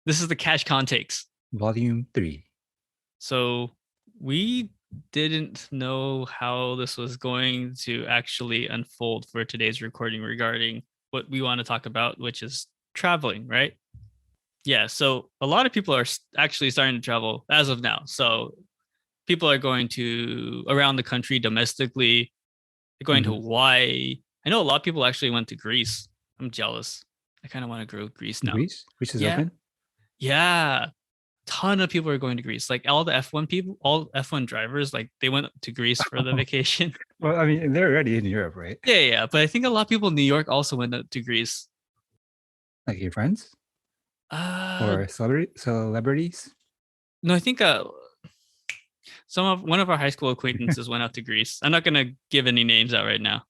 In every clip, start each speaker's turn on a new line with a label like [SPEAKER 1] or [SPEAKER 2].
[SPEAKER 1] This is the CaʒCon takes.
[SPEAKER 2] Vol.3.
[SPEAKER 1] So we didn't know how this was going to actually unfold for today's recording regarding what we want to talk about, which is traveling, right? Yeah. So a lot of people are actually starting to travel as of now. So people are going to around the country domestically. They're going to Hawaii. I know a lot of people actually went to Greece. I'm jealous. I kind of want to go to Greece now.
[SPEAKER 2] Greece is open.
[SPEAKER 1] Yeah. Ton of people are going to Greece. Like all the F1 people, all F1 drivers, like they went to Greece for the vacation.
[SPEAKER 2] Well, I mean, they're already in Europe, right?
[SPEAKER 1] Yeah. But I think a lot of people in New York also went to Greece.
[SPEAKER 2] Like your friends? Or celebrities?
[SPEAKER 1] No, I think one of our high school acquaintances went out to Greece. I'm not gonna give any names out right now.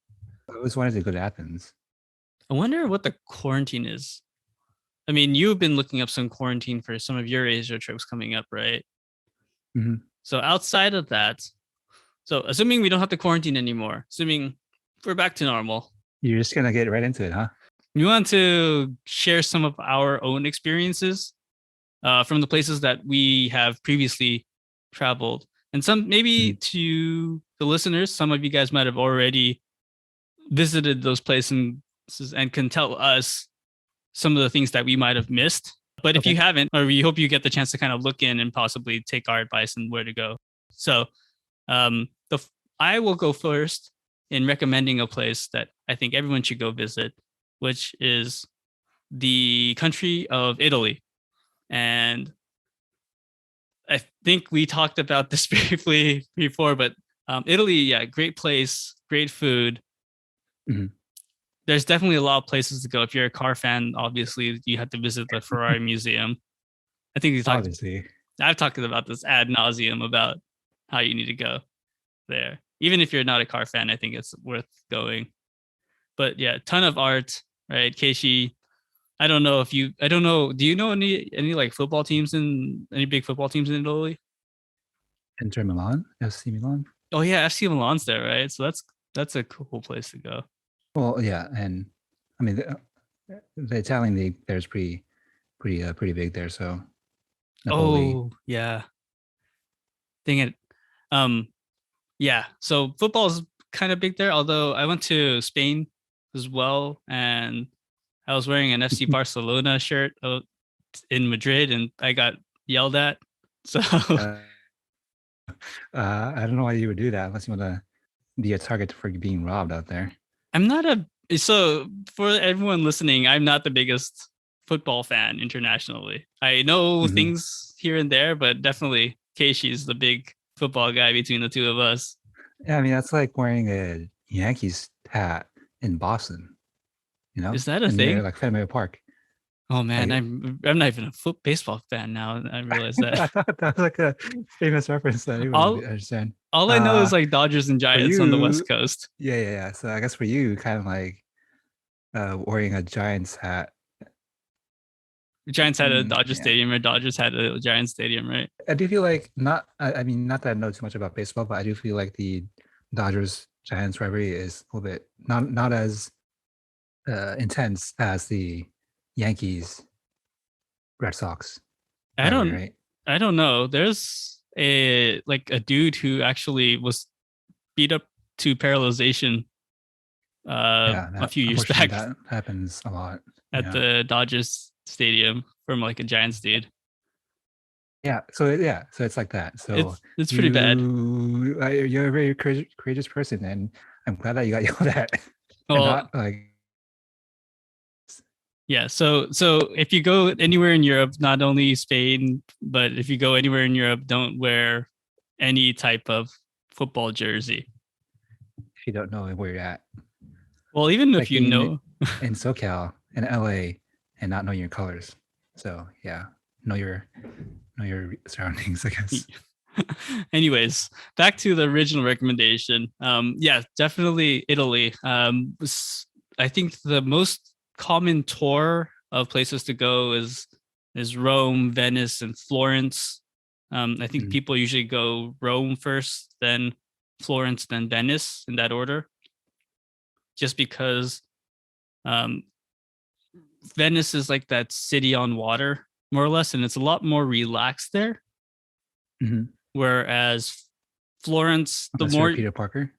[SPEAKER 2] I always wanted to go to Athens.
[SPEAKER 1] I wonder what the quarantine is. I mean, you've been looking up some quarantine for some of your Asia trips coming up, right?
[SPEAKER 2] Mm-hmm.
[SPEAKER 1] So outside of that, so assuming we don't have to quarantine anymore, assuming we're back to normal.
[SPEAKER 2] You're just gonna get right into it, huh?
[SPEAKER 1] We want to share some of our own experiences from the places that we have previously traveled. And some maybe to the listeners, some of you guys might have already visited those places and can tell us some of the things that we might have missed. But if you haven't, or we hope you get the chance to kind of look in and possibly take our advice and where to go. So I will go first in recommending a place that I think everyone should go visit, which is the country of Italy. And I think we talked about this briefly before, but Italy, yeah, great place, great food. Mm-hmm. There's definitely a lot of places to go. If you're a car fan, obviously you have to visit the Ferrari Museum. I think I've talked about this ad nauseum about how you need to go there. Even if you're not a car fan, I think it's worth going. But yeah, ton of art, right? Keishi, I don't know. Do you know any like football teams any big football teams in Italy?
[SPEAKER 2] Inter Milan, FC Milan.
[SPEAKER 1] Oh yeah, FC Milan's there, right? So that's a cool place to go.
[SPEAKER 2] Well, yeah, and I mean the Italian league there's pretty big there. So
[SPEAKER 1] Napoli. Yeah. Dang it. Yeah. So football is kind of big there. Although I went to Spain as well, and I was wearing an FC Barcelona shirt in Madrid, and I got yelled at. So
[SPEAKER 2] I don't know why you would do that unless you want to be a target for being robbed out there.
[SPEAKER 1] So for everyone listening, I'm not the biggest football fan internationally. I know things here and there, but definitely Keishi's the big football guy between the two of us.
[SPEAKER 2] Yeah, I mean that's like wearing a Yankees hat in Boston. You know,
[SPEAKER 1] is that a thing?
[SPEAKER 2] Like Fenway Park.
[SPEAKER 1] Oh man, I'm not even a baseball fan now. I realize that.
[SPEAKER 2] I thought that was like a famous reference that everyone would understand.
[SPEAKER 1] All I know is like Dodgers and Giants on the West Coast.
[SPEAKER 2] Yeah. So I guess for you, kind of like wearing a Giants hat.
[SPEAKER 1] Giants had a Dodger Stadium, or Dodgers had a Giants Stadium, right?
[SPEAKER 2] I do feel like not that I know too much about baseball, but I do feel like the Dodgers Giants rivalry is a little bit not as intense as the Yankees Red Sox.
[SPEAKER 1] I don't know. There's a dude who actually was beat up to paralyzation a few years back.
[SPEAKER 2] That happens a lot
[SPEAKER 1] at the Dodgers Stadium from like a Giants dude.
[SPEAKER 2] Yeah, so it's like that. So
[SPEAKER 1] it's pretty bad.
[SPEAKER 2] You're a very courageous person, and I'm glad that you got yelled at.
[SPEAKER 1] Well, yeah. So if you go anywhere in Europe, not only Spain, but if you go anywhere in Europe, don't wear any type of football jersey.
[SPEAKER 2] If you don't know where you're at.
[SPEAKER 1] Well, even if you know
[SPEAKER 2] in SoCal, in LA, and not know your colors. So yeah, know your surroundings, I guess.
[SPEAKER 1] Anyways, back to the original recommendation. Yeah, definitely Italy. I think the most common tour of places to go is Rome, Venice, and Florence. I think people usually go Rome first, then Florence, then Venice in that order. Just because Venice is like that city on water, more or less, and it's a lot more relaxed there.
[SPEAKER 2] Mhm.
[SPEAKER 1] Whereas Florence, the
[SPEAKER 2] Unless you're
[SPEAKER 1] more
[SPEAKER 2] Peter Parker.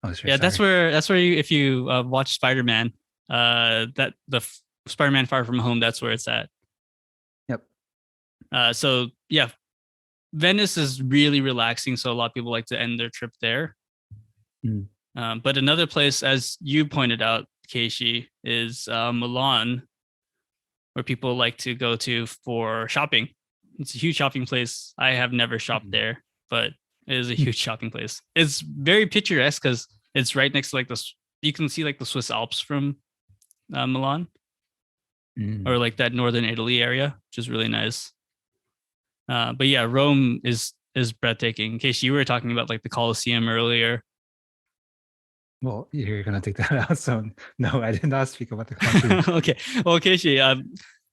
[SPEAKER 2] Oh, sure,
[SPEAKER 1] yeah,
[SPEAKER 2] sorry.
[SPEAKER 1] that's where you if you watch Spider-Man, that the Spider-Man Far From Home, that's where it's at.
[SPEAKER 2] Yep.
[SPEAKER 1] So yeah, Venice is really relaxing, so a lot of people like to end their trip there.
[SPEAKER 2] Mm.
[SPEAKER 1] But another place, as you pointed out, Keishi, is Milan, where people like to go to for shopping. It's a huge shopping place. I have never shopped
[SPEAKER 2] Mhm.
[SPEAKER 1] there, but it is a
[SPEAKER 2] Hmm.
[SPEAKER 1] huge shopping place. It's very picturesque because it's right next to like this. You can see like the Swiss Alps from Milan, or
[SPEAKER 2] Mm.
[SPEAKER 1] like that northern Italy area, which is really nice. But yeah, Rome is breathtaking. In case you were talking about like the Colosseum earlier.
[SPEAKER 2] Well, you're gonna take that out. So no, I did not speak about the Colosseum.
[SPEAKER 1] Okay, well, Keishi,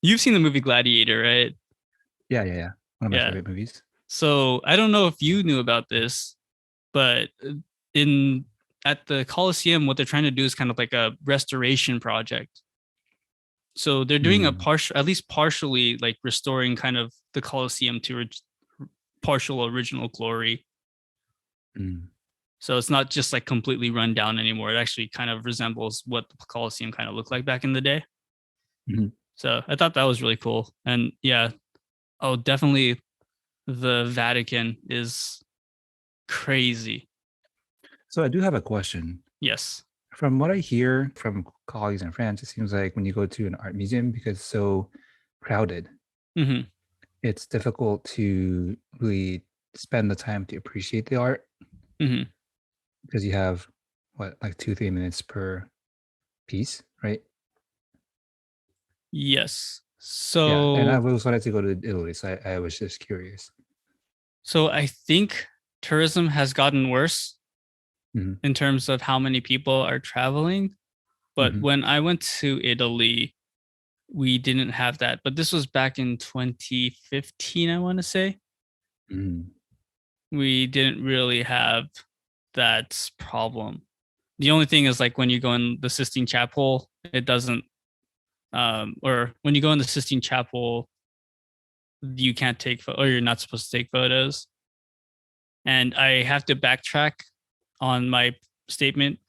[SPEAKER 1] you've seen the movie Gladiator, right?
[SPEAKER 2] Yeah, yeah, yeah. One of my
[SPEAKER 1] Yeah.
[SPEAKER 2] favorite movies.
[SPEAKER 1] So I don't know if you knew about this, but in at the Colosseum, what they're trying to do is kind of like a restoration project. So they're doing a
[SPEAKER 2] Mm.
[SPEAKER 1] partial, at least partially, like restoring kind of the Colosseum to partial original glory.
[SPEAKER 2] Mm.
[SPEAKER 1] So it's not just like completely run down anymore. It actually kind of resembles what the Colosseum kind of looked like back in the day.
[SPEAKER 2] Mhm.
[SPEAKER 1] So I thought that was really cool. And yeah, oh, definitely the Vatican is crazy.
[SPEAKER 2] So I do have a question.
[SPEAKER 1] Yes.
[SPEAKER 2] From what I hear from colleagues in France, it seems like when you go to an art museum, because it's so crowded,
[SPEAKER 1] Hmm.
[SPEAKER 2] it's difficult to really spend the time to appreciate the art
[SPEAKER 1] Hmm.
[SPEAKER 2] because you have what, like 2, 3 minutes per piece, right?
[SPEAKER 1] Yes.
[SPEAKER 2] Yeah. And I
[SPEAKER 1] So
[SPEAKER 2] always wanted to go to Italy, so I was just curious.
[SPEAKER 1] I think tourism has gotten worse
[SPEAKER 2] Hmm.
[SPEAKER 1] in terms of how many people are traveling. But
[SPEAKER 2] Hmm.
[SPEAKER 1] when I went to Italy, we didn't have that. But this was back in 2015, I want to say.
[SPEAKER 2] Hmm.
[SPEAKER 1] We didn't really have that problem. The only thing is like when you go in the Sistine Chapel, it doesn't or when you go in the Sistine Chapel, you can't take or you're not supposed to take photos. And I have to backtrack on my statement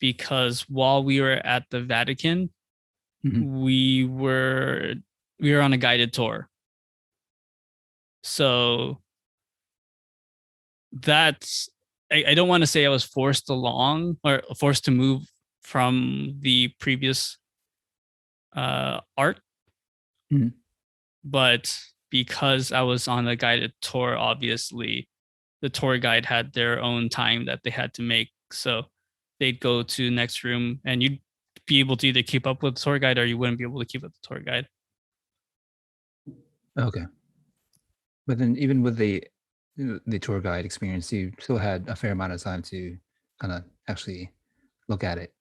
[SPEAKER 1] because while we were at the Vatican,
[SPEAKER 2] Hmm.
[SPEAKER 1] we were on a guided tour. So that's I don't want to say I was forced along or forced to move from the previous art,
[SPEAKER 2] Hmm.
[SPEAKER 1] but because I was on a guided tour, obviously the tour guide had their own time that they had to make. So they'd go to the next room and you'd be able to either keep up with the tour guide or you wouldn't be able to keep up with the tour guide.
[SPEAKER 2] Okay. But then even with the tour guide experience, you still had a fair amount of time to kind of actually look at it.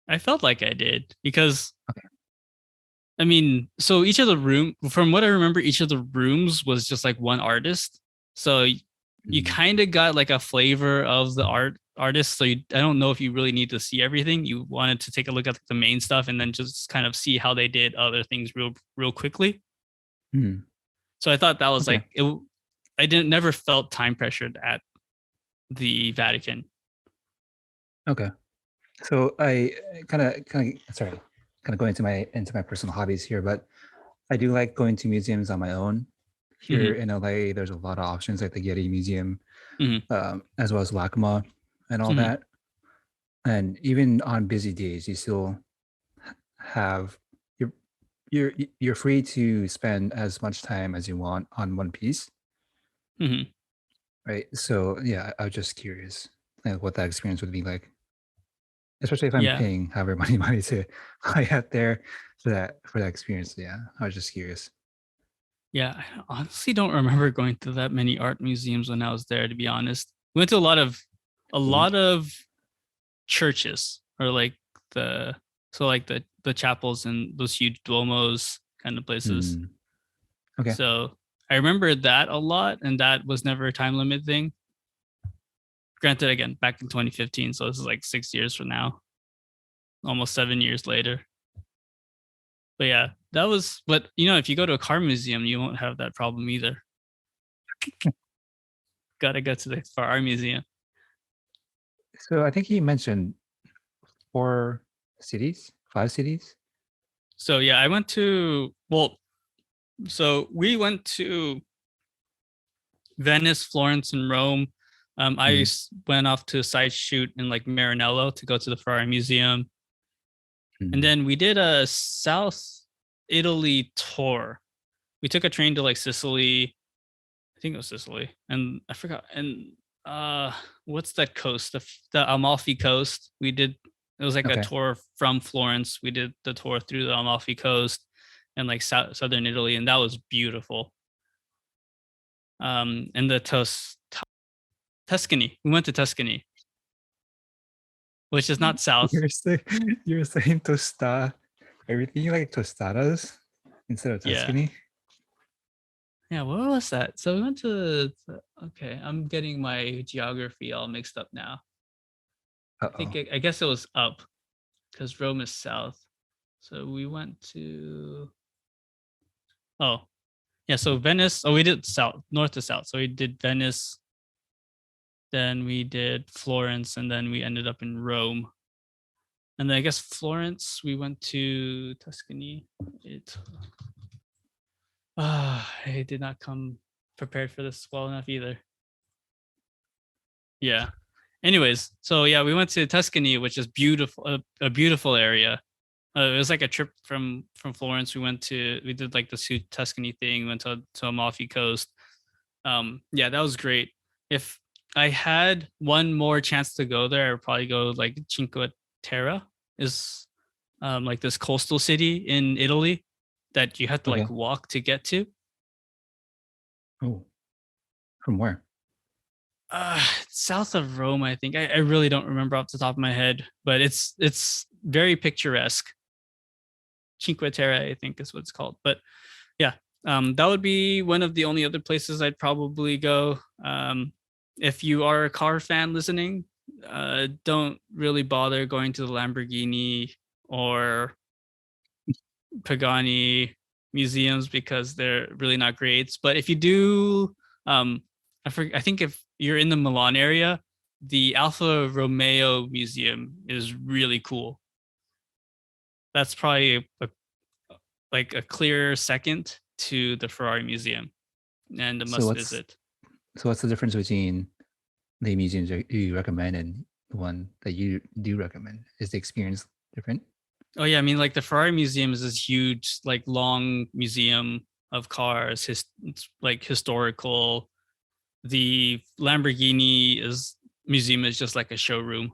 [SPEAKER 1] I felt like I did because
[SPEAKER 2] Okay.
[SPEAKER 1] I mean, so each of the room, from what I remember, each of the rooms was just like one artist. So you
[SPEAKER 2] Mm.
[SPEAKER 1] kind of got like a flavor of the artist. So I don't know if you really need to see everything. You wanted to take a look at the main stuff and then just kind of see how they did other things real quickly.
[SPEAKER 2] Mm.
[SPEAKER 1] So I thought that was
[SPEAKER 2] Okay.
[SPEAKER 1] like it. I didn't never felt time pressured at the Vatican.
[SPEAKER 2] Okay. So I kind of sorry, kind of going into my personal hobbies here, but I do like going to museums on my own. Here
[SPEAKER 1] Hmm.
[SPEAKER 2] in LA, there's a lot of options like the Getty Museum,
[SPEAKER 1] Hmm.
[SPEAKER 2] as well as LACMA and all
[SPEAKER 1] Hmm.
[SPEAKER 2] that. And even on busy days, you still have you're you're free to spend as much time as you want on one piece,
[SPEAKER 1] Hmm.
[SPEAKER 2] right? So yeah, I was just curious, like what that experience would be like, especially if I'm
[SPEAKER 1] Yeah.
[SPEAKER 2] paying however many money to fly out there for that experience. Yeah, I was just curious.
[SPEAKER 1] Yeah, I honestly don't remember going to that many art museums when I was there, to be honest. We went to a
[SPEAKER 2] Really?
[SPEAKER 1] lot of churches or like the like the chapels and those huge duomos kind of places.
[SPEAKER 2] Mm, okay.
[SPEAKER 1] So I remember that a lot, and that was never a time limit thing. Granted, again, back in 2015, so this is like 6 years from now, almost 7 years later. But yeah, that was, but if you go to a car museum, you won't have that problem either. Gotta go to the car museum.
[SPEAKER 2] So I think he mentioned 5 cities.
[SPEAKER 1] So yeah, I went to, so we went to Venice, Florence, and Rome. I went off to a side shoot in like Maranello to go to the Ferrari Museum. And then we did a South Italy tour. We took a train to like Sicily. I think it was Sicily. And I forgot. And what's that coast? The Amalfi Coast. It was like a
[SPEAKER 2] Okay.
[SPEAKER 1] tour from Florence. We did the tour through the Amalfi Coast and like southern Italy, and that was beautiful. And the Tuscany. We went to Tuscany, which is not south.
[SPEAKER 2] You're saying tosta. Everything you like tostadas instead of
[SPEAKER 1] Yeah.
[SPEAKER 2] Tuscany.
[SPEAKER 1] Yeah, what was that? So we went to okay, I'm getting my geography all mixed up now. I guess it was up because Rome is south. So we went to so Venice. Oh, we did north to south. So we did Venice, then we did Florence, and then we ended up in Rome. And then I guess Florence, we went to Tuscany. I did not come prepared for this well enough either. Yeah. Anyways, so yeah, we went to Tuscany, which is beautiful, a beautiful area. It was like a trip from Florence. We did like the Tuscany thing. Went to Amalfi Coast. Yeah, that was great. If I had one more chance to go there, I would probably go like Cinque Terre is like this coastal city in Italy that you have to like walk to get to.
[SPEAKER 2] Oh, from where?
[SPEAKER 1] South of Rome, I think. I really don't remember off the top of my head, but it's very picturesque. Cinque Terre, I think is what it's called. But yeah, that would be one of the only other places I'd probably go. If you are a car fan listening, don't really bother going to the Lamborghini or Pagani museums because they're really not great. But if you do, I think if you're in the Milan area, the Alfa Romeo Museum is really cool. That's probably a clear second to the Ferrari Museum and a must visit.
[SPEAKER 2] So what's the difference between the museums you recommend and the one that you do recommend? Is the experience different?
[SPEAKER 1] Oh yeah, I mean like the Ferrari Museum is this huge, like long museum of cars. It's like historical. The Lamborghini museum is just like a showroom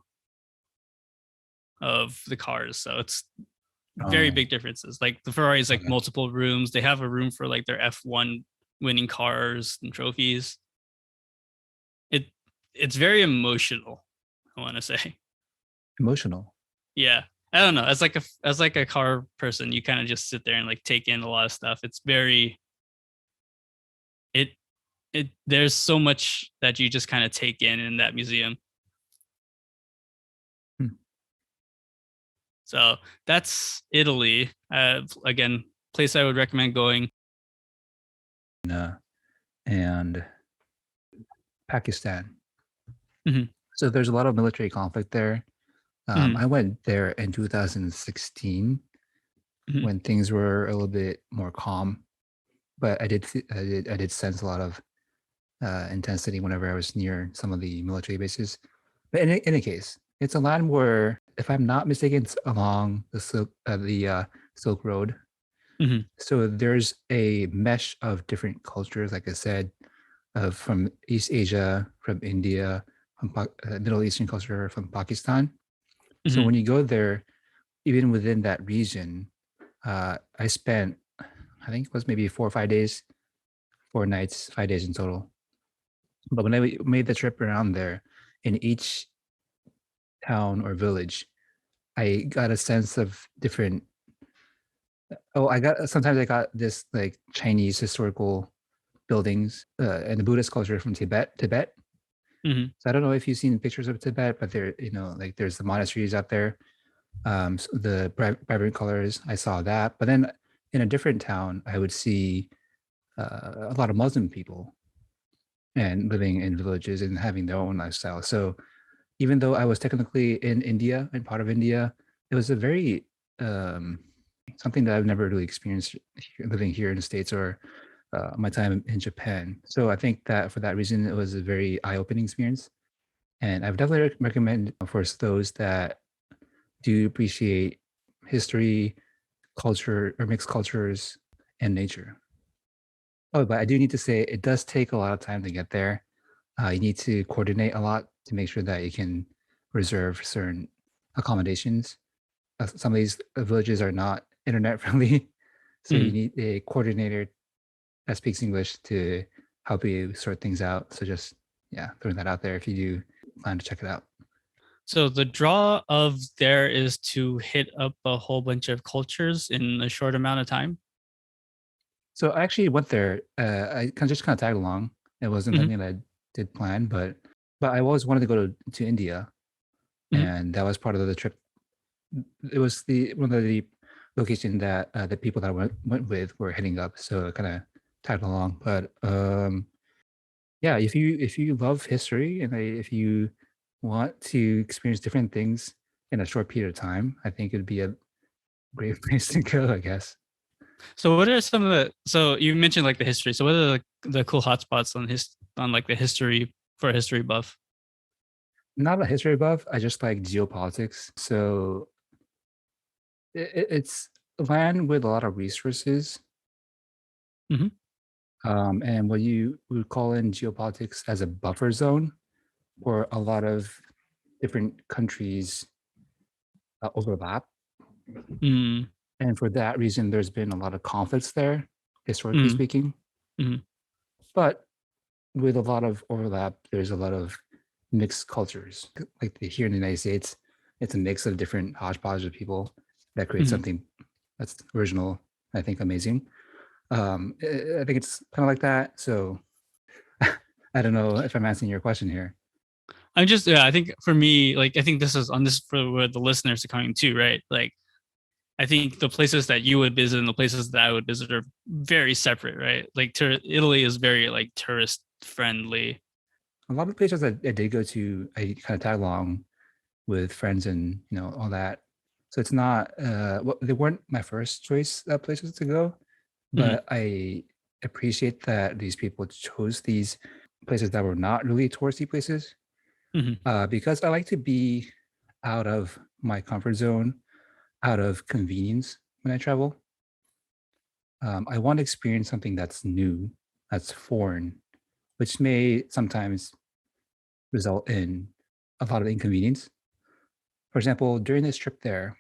[SPEAKER 1] of the cars. So it's very big differences. Like the Ferrari is like multiple rooms. They have a room for like their F1 winning cars and trophies. It's very emotional, I want to say.
[SPEAKER 2] Emotional.
[SPEAKER 1] Yeah. I don't know. As like a car person, you kind of just sit there and like take in a lot of stuff. It's very there's so much that you just kind of take in that museum. So that's Italy. Again, place I would recommend going.
[SPEAKER 2] And Pakistan.
[SPEAKER 1] Mm-hmm.
[SPEAKER 2] So there's a lot of military conflict there. I went there in 2016 when things were a little bit more calm, but I did sense a lot of intensity whenever I was near some of the military bases. But in any case, it's a land where, if I'm not mistaken, it's along the Silk Road. So there's a mesh of different cultures, like I said, from East Asia, from India, from Middle Eastern culture, from Pakistan. So when you go there, even within that region, I spent, I think it was maybe 4 or 5 days, 4 nights, 5 days in total. But when I made the trip around there, in each town or village, I got a sense of different. Sometimes I got this like Chinese historical buildings and the Buddhist culture from Tibet. So I don't know if you've seen pictures of Tibet, but there, like there's the monasteries out there, the vibrant colors. I saw that, but then in a different town, I would see a lot of Muslim people and living in villages and having their own lifestyle. So even though I was technically in India and part of India, it was a very um, something that I've never really experienced living here in the States or my time in Japan. So I think that for that reason, it was a very eye-opening experience. And I would definitely recommend for those that do appreciate history, culture, or mixed cultures, and nature. Oh, but I do need to say it does take a lot of time to get there. You need to coordinate a lot to make sure that you can reserve certain accommodations. Some of these villages are not internet friendly, so you
[SPEAKER 1] Mhm.
[SPEAKER 2] need a coordinator that speaks English to help you sort things out. So just yeah, throwing that out there if you do plan to check it out.
[SPEAKER 1] So the draw of there is to hit up a whole bunch of cultures in a short amount of time.
[SPEAKER 2] So I actually went there. I kind of tagged along. It wasn't
[SPEAKER 1] Hmm.
[SPEAKER 2] something that I did plan, but I always wanted to go to India,
[SPEAKER 1] Hmm.
[SPEAKER 2] and that was part of the trip. It was the one of the location that the people that I went with were heading up, so I kind of tagged along. But yeah, if you love history and if you want to experience different things in a short period of time, I think it'd be a great place to go. I guess.
[SPEAKER 1] So what are some of the, so you mentioned like the history. So what are the cool hotspots on like the history for a history buff?
[SPEAKER 2] Not a history buff. I just like geopolitics. So it's land with a lot of resources,
[SPEAKER 1] Hmm.
[SPEAKER 2] and what you would call in geopolitics as a buffer zone, where a lot of different countries overlap.
[SPEAKER 1] Mm.
[SPEAKER 2] And for that reason, there's been a lot of conflicts there, historically
[SPEAKER 1] Mm.
[SPEAKER 2] speaking.
[SPEAKER 1] Mm.
[SPEAKER 2] But with a lot of overlap, there's a lot of mixed cultures. Like here in the United States, it's a mix of different hodgepodge of people that create
[SPEAKER 1] Mm.
[SPEAKER 2] something that's original, I think amazing. I think it's kind of like that. So I don't know if I'm answering your question here.
[SPEAKER 1] I'm just, yeah, I think for me, like, I think this is on this for where the listeners are coming to, right? Like, I think the places that you would visit and the places that I would visit are very separate, right? Like, Italy is very like tourist friendly.
[SPEAKER 2] A lot of places that I did go to, I kind of tag along with friends and all that. So it's not well, they weren't my first choice places to go,
[SPEAKER 1] Hmm.
[SPEAKER 2] but I appreciate that these people chose these places that were not really touristy places
[SPEAKER 1] Hmm.
[SPEAKER 2] because I like to be out of my comfort zone, out of convenience when I travel. I want to experience something that's new, that's foreign, which may sometimes result in a lot of inconvenience. For example, during this trip there,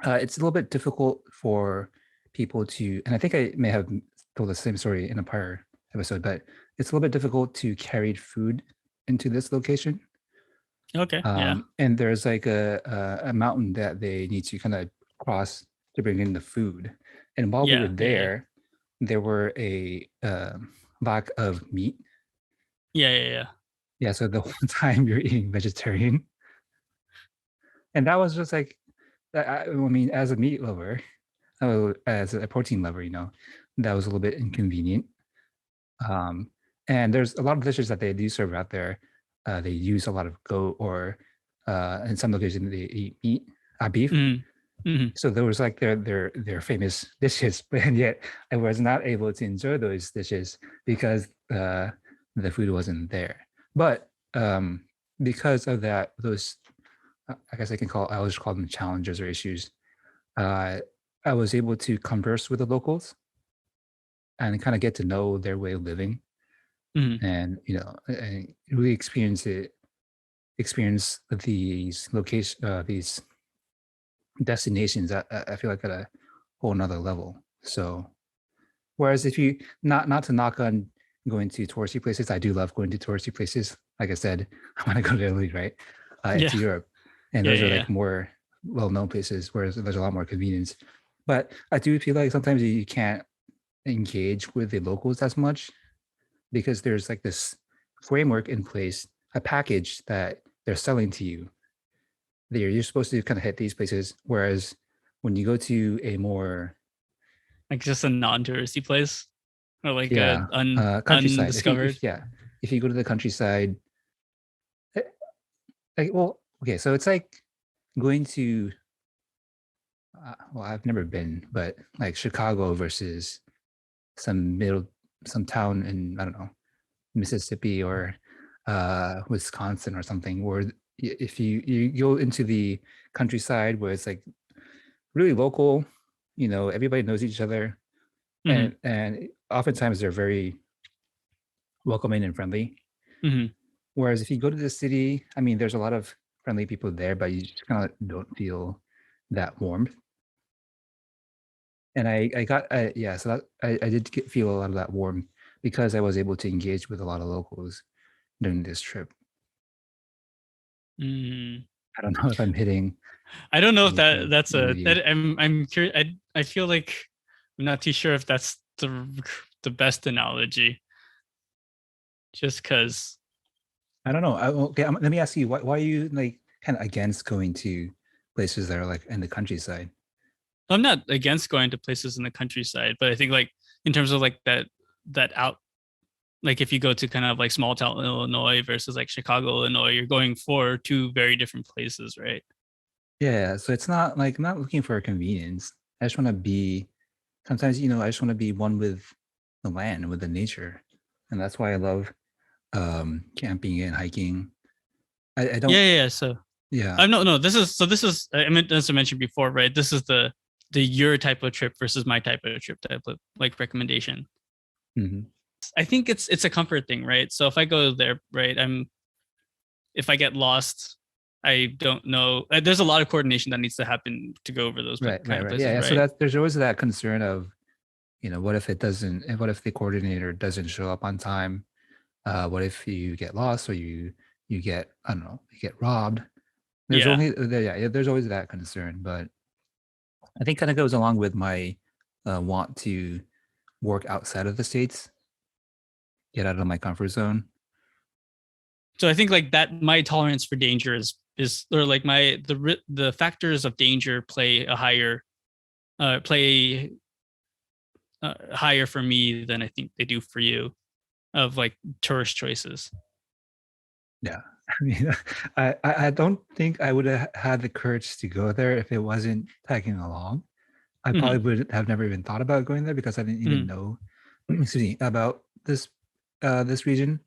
[SPEAKER 2] it's a little bit difficult for people to, and I think I may have told the same story in a prior episode, but it's a little bit difficult to carry food into this location.
[SPEAKER 1] Okay. Yeah.
[SPEAKER 2] And there's like a mountain that they need to kind of cross to bring in the food. And while we were
[SPEAKER 1] Yeah. Yeah. Yeah.
[SPEAKER 2] there were a lack of meat.
[SPEAKER 1] Yeah. Yeah. Yeah.
[SPEAKER 2] Yeah, so the whole time you're eating vegetarian, and that was just like, I mean, as a meat lover, as a protein lover, that was a little bit inconvenient. Um, and there's a lot of dishes that they do serve out there. They use a lot of goat or in some locations they eat meat, beef.
[SPEAKER 1] Mm. Hmm.
[SPEAKER 2] So there was like their famous dishes, and yet I was not able to enjoy those dishes because the food wasn't there. But because of that, those I guess I always call them challenges or issues. Uh, I was able to converse with the locals and kind of get to know their way of living,
[SPEAKER 1] Hmm.
[SPEAKER 2] and and really experience these destinations. I feel like at a whole nother level. So whereas if you not to knock on going to touristy places, I do love going to touristy places. Like I said, I want to go to Italy, right?
[SPEAKER 1] Yeah.
[SPEAKER 2] To Europe, and
[SPEAKER 1] Yeah.
[SPEAKER 2] those are
[SPEAKER 1] Yeah.
[SPEAKER 2] like more well-known places, whereas there's a lot more convenience. But I do feel like sometimes you can't engage with the locals as much because there's like this framework in place, a package that they're selling to you. That you're supposed to kind of hit these places, whereas when you go to a more
[SPEAKER 1] Like just a non-touristy place, or like
[SPEAKER 2] Yeah, countryside.
[SPEAKER 1] undiscovered.
[SPEAKER 2] If you go to the countryside, eh, okay, so it's like going to well, I've never been, but like Chicago versus some some town in, I don't know, Mississippi or Wisconsin or something, where if you go into the countryside where it's like really local, everybody knows each other,
[SPEAKER 1] Hmm.
[SPEAKER 2] and oftentimes they're very welcoming and friendly.
[SPEAKER 1] Hmm.
[SPEAKER 2] Whereas if you go to the city, I mean, there's a lot of friendly people there, but you just kind of don't feel that warmth. And I got yeah, so that I did feel a lot of that warmth because I was able to engage with a lot of locals during this trip.
[SPEAKER 1] Mm.
[SPEAKER 2] I don't know if I'm hitting
[SPEAKER 1] I don't know if
[SPEAKER 2] anything
[SPEAKER 1] that's
[SPEAKER 2] in you.
[SPEAKER 1] I'm curious. I feel like I'm not too sure if that's the best analogy. Just because
[SPEAKER 2] I don't know. Okay, let me ask you, why are you like kind of against going to places that are like in the countryside?
[SPEAKER 1] I'm not against going to places in the countryside, but I think like in terms of like that out, like if you go to kind of like small town Illinois versus like Chicago, Illinois, you're going for two very different places, right?
[SPEAKER 2] Yeah, so it's not like I'm not looking for a convenience. I just want to be sometimes, I just want to be one with the land, with the nature. And that's why I love camping and hiking. I don't
[SPEAKER 1] Yeah. So
[SPEAKER 2] yeah.
[SPEAKER 1] no. This is I meant as I mentioned before, right? This is the your type of trip versus my type of trip type of like recommendation.
[SPEAKER 2] Mhm.
[SPEAKER 1] I think it's a comfort thing, right? So if I go there, right, if I get lost, I don't know. There's a lot of coordination that needs to happen to go over those kind of
[SPEAKER 2] Right. Yeah,
[SPEAKER 1] places,
[SPEAKER 2] yeah. So
[SPEAKER 1] right?
[SPEAKER 2] that there's always that concern of, what if what if the coordinator doesn't show up on time? What if you get lost or you get, I don't know, you get robbed? There's
[SPEAKER 1] Yeah.
[SPEAKER 2] only yeah, there's always that concern, but I think kind of goes along with my want to work outside of the states, get out of my comfort zone.
[SPEAKER 1] So I think like that my tolerance for danger is or like the factors of danger play a higher play higher for me than I think they do for you of like tourist choices.
[SPEAKER 2] Yeah. I mean, I don't think I would have had the courage to go there if it wasn't tagging along. I probably
[SPEAKER 1] Hmm.
[SPEAKER 2] would have never even thought about going there because I didn't even
[SPEAKER 1] Hmm.
[SPEAKER 2] know, excuse me, about this region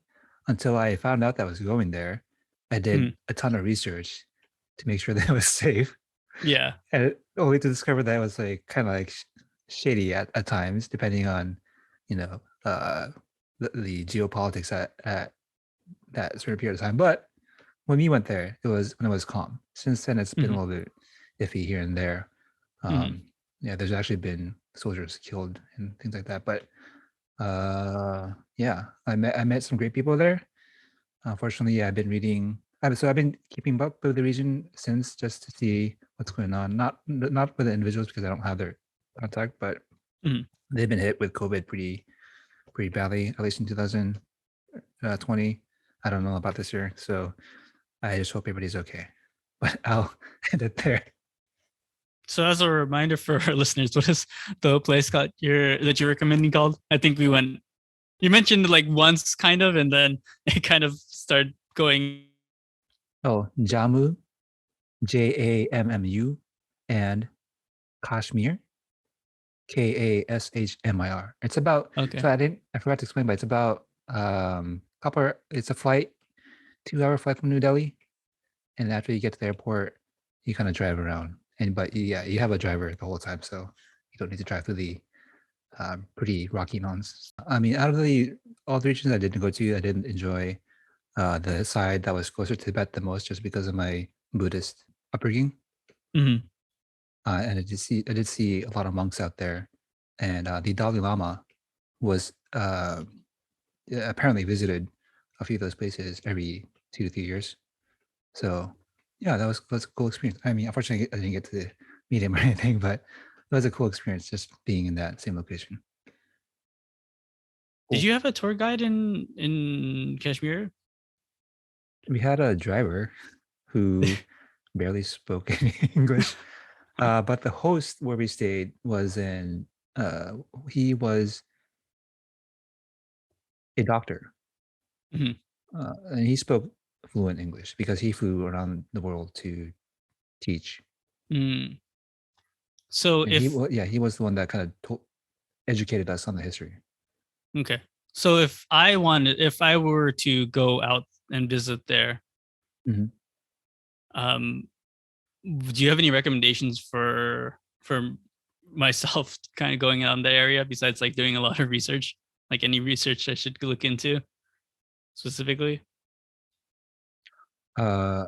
[SPEAKER 2] until I found out that I was going there. I did
[SPEAKER 1] Hmm.
[SPEAKER 2] a ton of research to make sure that it was safe,
[SPEAKER 1] Yeah.
[SPEAKER 2] and only to discover that it was like kind of like shady at times, depending on, you know, uh, the geopolitics at that certain period of time. But when we went there, it was when it was calm. Since then, it's been a
[SPEAKER 1] Hmm.
[SPEAKER 2] little bit iffy here and there.
[SPEAKER 1] Hmm.
[SPEAKER 2] Yeah, there's actually been soldiers killed and things like that. But yeah, I met some great people there. Unfortunately, yeah, I've been reading. So I've been keeping up with the region since just to see what's going on. Not with the individuals because I don't have their contact, but
[SPEAKER 1] Hmm.
[SPEAKER 2] they've been hit with COVID pretty badly, at least in 2020. I don't know about this year, so I just hope everybody's okay. But I'll end it there.
[SPEAKER 1] So as a reminder for our listeners, what is the place called that you're recommending called? I think we went. You mentioned like once, kind of, and then it kind of started going.
[SPEAKER 2] Oh, Jammu, Jammu, and Kashmir, Kashmir. It's about,
[SPEAKER 1] Okay.
[SPEAKER 2] so I forgot to explain, but it's about it's a flight, 2 hour flight from New Delhi. And after you get to the airport, you kind of drive around. But yeah, you have a driver the whole time, so you don't need to drive through the pretty rocky mountains. I mean, out of all the regions I didn't go to, I didn't enjoy the side that was closer to Tibet the most, just because of my Buddhist upbringing.
[SPEAKER 1] Hmm.
[SPEAKER 2] And I did see a lot of monks out there, and the Dalai Lama was apparently visited a few of those places every 2 to 3 years. So yeah, that's a cool experience. I mean, unfortunately, I didn't get to meet him or anything, but it was a cool experience just being in that same location.
[SPEAKER 1] Did
[SPEAKER 2] Cool.
[SPEAKER 1] you have a tour guide in Kashmir?
[SPEAKER 2] We had a driver who barely spoke any English, but the host where we stayed was in uh, he was a doctor,
[SPEAKER 1] Mhm.
[SPEAKER 2] and he spoke fluent English because he flew around the world to teach.
[SPEAKER 1] Mm. So
[SPEAKER 2] And
[SPEAKER 1] if
[SPEAKER 2] he was the one that kind of educated us on the history.
[SPEAKER 1] okay, so if I were to go out and visit there,
[SPEAKER 2] Mhm.
[SPEAKER 1] um, do you have any recommendations for myself kind of going out in that area besides like doing a lot of research? Like any research I should look into specifically?
[SPEAKER 2] Uh,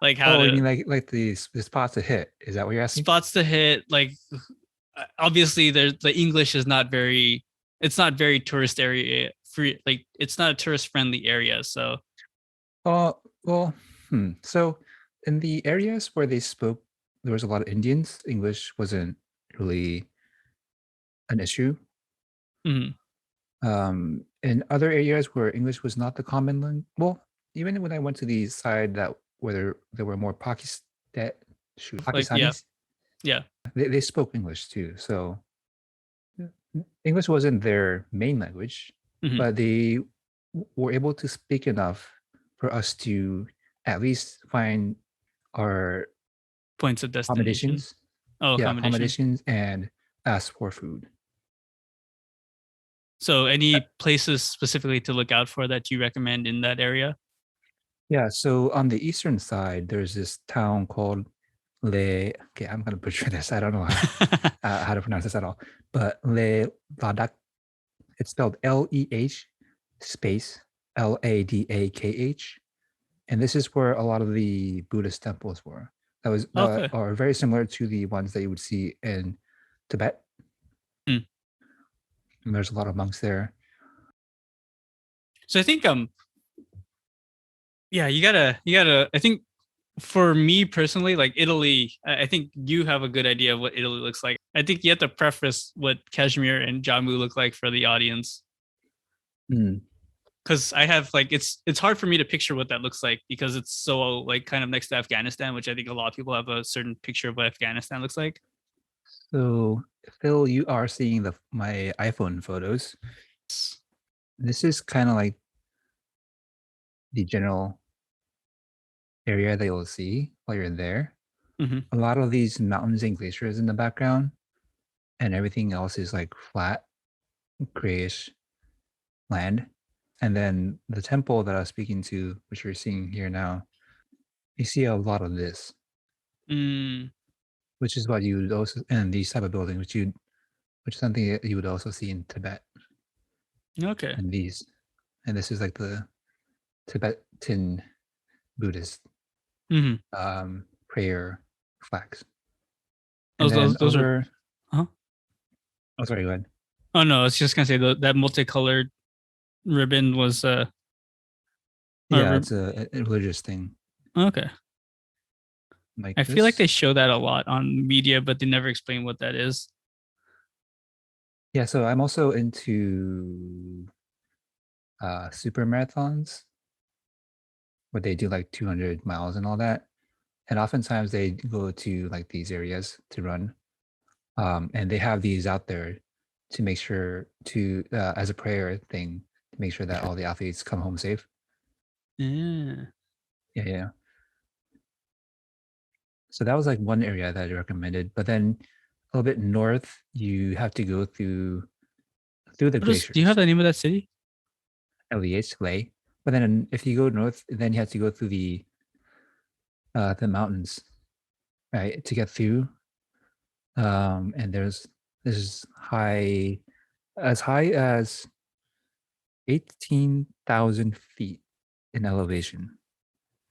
[SPEAKER 1] Like how
[SPEAKER 2] oh, you
[SPEAKER 1] to
[SPEAKER 2] mean like the spots to hit? Is that what you're asking?
[SPEAKER 1] spots to hit, like obviously there's the English is not very it's not very tourist area free, like it's not a tourist friendly area. So
[SPEAKER 2] Well, so in the areas where they spoke, there was a lot of Indians. English wasn't really an issue.
[SPEAKER 1] mhm,
[SPEAKER 2] In other areas where English was not the common language, well, even when I went to the side that where there were more
[SPEAKER 1] like yeah,
[SPEAKER 2] Pakistanis,
[SPEAKER 1] yeah.
[SPEAKER 2] they spoke English too. So English wasn't their main language,
[SPEAKER 1] Mhm.
[SPEAKER 2] but they were able to speak enough for us to at least find our
[SPEAKER 1] Points of destination.
[SPEAKER 2] accommodations.
[SPEAKER 1] Oh,
[SPEAKER 2] Yeah,
[SPEAKER 1] accommodation.
[SPEAKER 2] accommodations and ask for food.
[SPEAKER 1] So
[SPEAKER 2] Uh,
[SPEAKER 1] any places specifically to look out for that you recommend in that area?
[SPEAKER 2] Yeah, so on the eastern side, there's this town called okay, I'm gonna butcher this. I don't know how to pronounce this at all. But Le Ladak, it's spelled Leh space Ladakh. And this is where a lot of the Buddhist temples were. That
[SPEAKER 1] Okay.
[SPEAKER 2] are very similar to the ones that you would see in Tibet.
[SPEAKER 1] Hmm.
[SPEAKER 2] And there's a lot of monks there.
[SPEAKER 1] So I think yeah, you gotta I think for me personally, like Italy, I think you have a good idea of what Italy looks like. I think you have to preface what Kashmir and Jammu look like for the audience.
[SPEAKER 2] Mm.
[SPEAKER 1] Because I have like it's hard for me to picture what that looks like because it's so like kind of next to Afghanistan, which I think a lot of people have a certain picture of what Afghanistan looks like.
[SPEAKER 2] So, Phil, you are seeing my iPhone photos. This is kind of like the general area that you'll see while you're there.
[SPEAKER 1] Hmm.
[SPEAKER 2] A lot of these mountains and glaciers in the background, and everything else is like flat, grayish land. And then the temple that I was speaking to, which you're seeing here now, you see a lot of this,
[SPEAKER 1] Mm,
[SPEAKER 2] which is what you would also, and these type of buildings, which is something that you would also see in Tibet,
[SPEAKER 1] okay.
[SPEAKER 2] and these, and this is like the Tibetan Buddhist
[SPEAKER 1] Hmm.
[SPEAKER 2] prayer flags. And
[SPEAKER 1] Those
[SPEAKER 2] then
[SPEAKER 1] those those are.
[SPEAKER 2] over,
[SPEAKER 1] Huh?
[SPEAKER 2] oh, sorry, go ahead.
[SPEAKER 1] Oh no, I was just gonna say that multicolored ribbon was or
[SPEAKER 2] Yeah, it's a religious thing
[SPEAKER 1] okay.
[SPEAKER 2] like
[SPEAKER 1] I feel like they
[SPEAKER 2] this.
[SPEAKER 1] show that a lot on media, but they never explain what that is.
[SPEAKER 2] Yeah, so I'm also into super marathons where they do like 200 miles and all that. And oftentimes they go to like these areas to run. And they have these out there to make sure to as a prayer thing to make sure that all the athletes come home safe.
[SPEAKER 1] Yeah.
[SPEAKER 2] Yeah, yeah. So that was like one area that I recommended. But then a little bit north, you have to go through the
[SPEAKER 1] Do you have
[SPEAKER 2] glaciers,
[SPEAKER 1] the name of that city?
[SPEAKER 2] LEH, Lay. But then if you go north, then you have to go through the mountains, right, to get through. And this is high as 18,000 feet in elevation.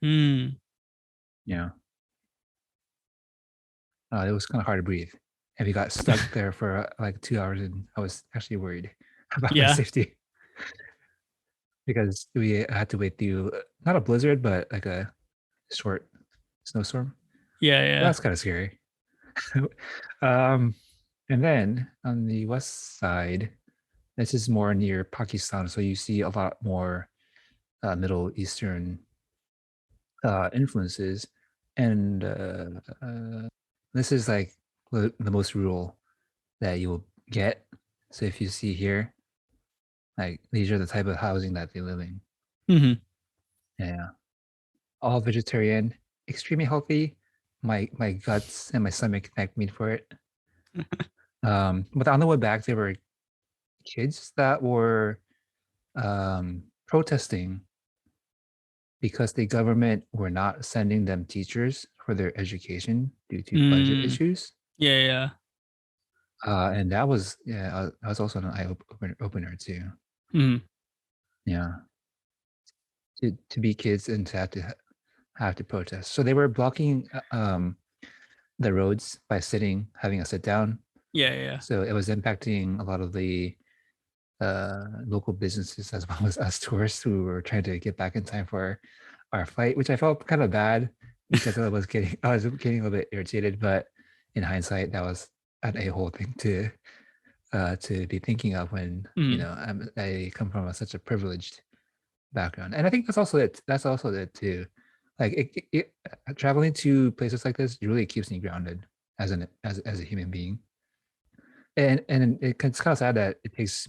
[SPEAKER 1] Hmm.
[SPEAKER 2] Yeah, it was kind of hard to breathe, and we got stuck there for like 2 hours, and I was actually worried about my
[SPEAKER 1] Yeah.
[SPEAKER 2] safety because we had to wait through not a blizzard, but like a short snowstorm.
[SPEAKER 1] Yeah. Yeah.
[SPEAKER 2] That's kind of scary. um, and then on the west side, this is more near Pakistan, so you see a lot more Middle Eastern influences, and this is like the most rural that you will get. So if you see here, like these are the type of housing that they live in.
[SPEAKER 1] Mm-hmm.
[SPEAKER 2] Yeah, all vegetarian, extremely healthy. My guts and my stomach thank me for it. But on the way back, there were kids that were protesting because the government were not sending them teachers for their education due to budget
[SPEAKER 1] Mm,
[SPEAKER 2] issues.
[SPEAKER 1] yeah, yeah.
[SPEAKER 2] And that was that was also an opener too.
[SPEAKER 1] Mm,
[SPEAKER 2] Yeah, to be kids and to have to protest. So they were blocking the roads by having a sit down.
[SPEAKER 1] yeah, yeah.
[SPEAKER 2] So it was impacting a lot of the local businesses as well as us tourists who were trying to get back in time for our flight, which I felt kind of bad because I was getting a little bit irritated. But in hindsight, that was an a-hole thing to be thinking of when
[SPEAKER 1] Mm,
[SPEAKER 2] I come from such a privileged background, and I think that's also it. That's also it too. Like traveling to places like this really keeps me grounded as a human being, and it's kind of sad that it takes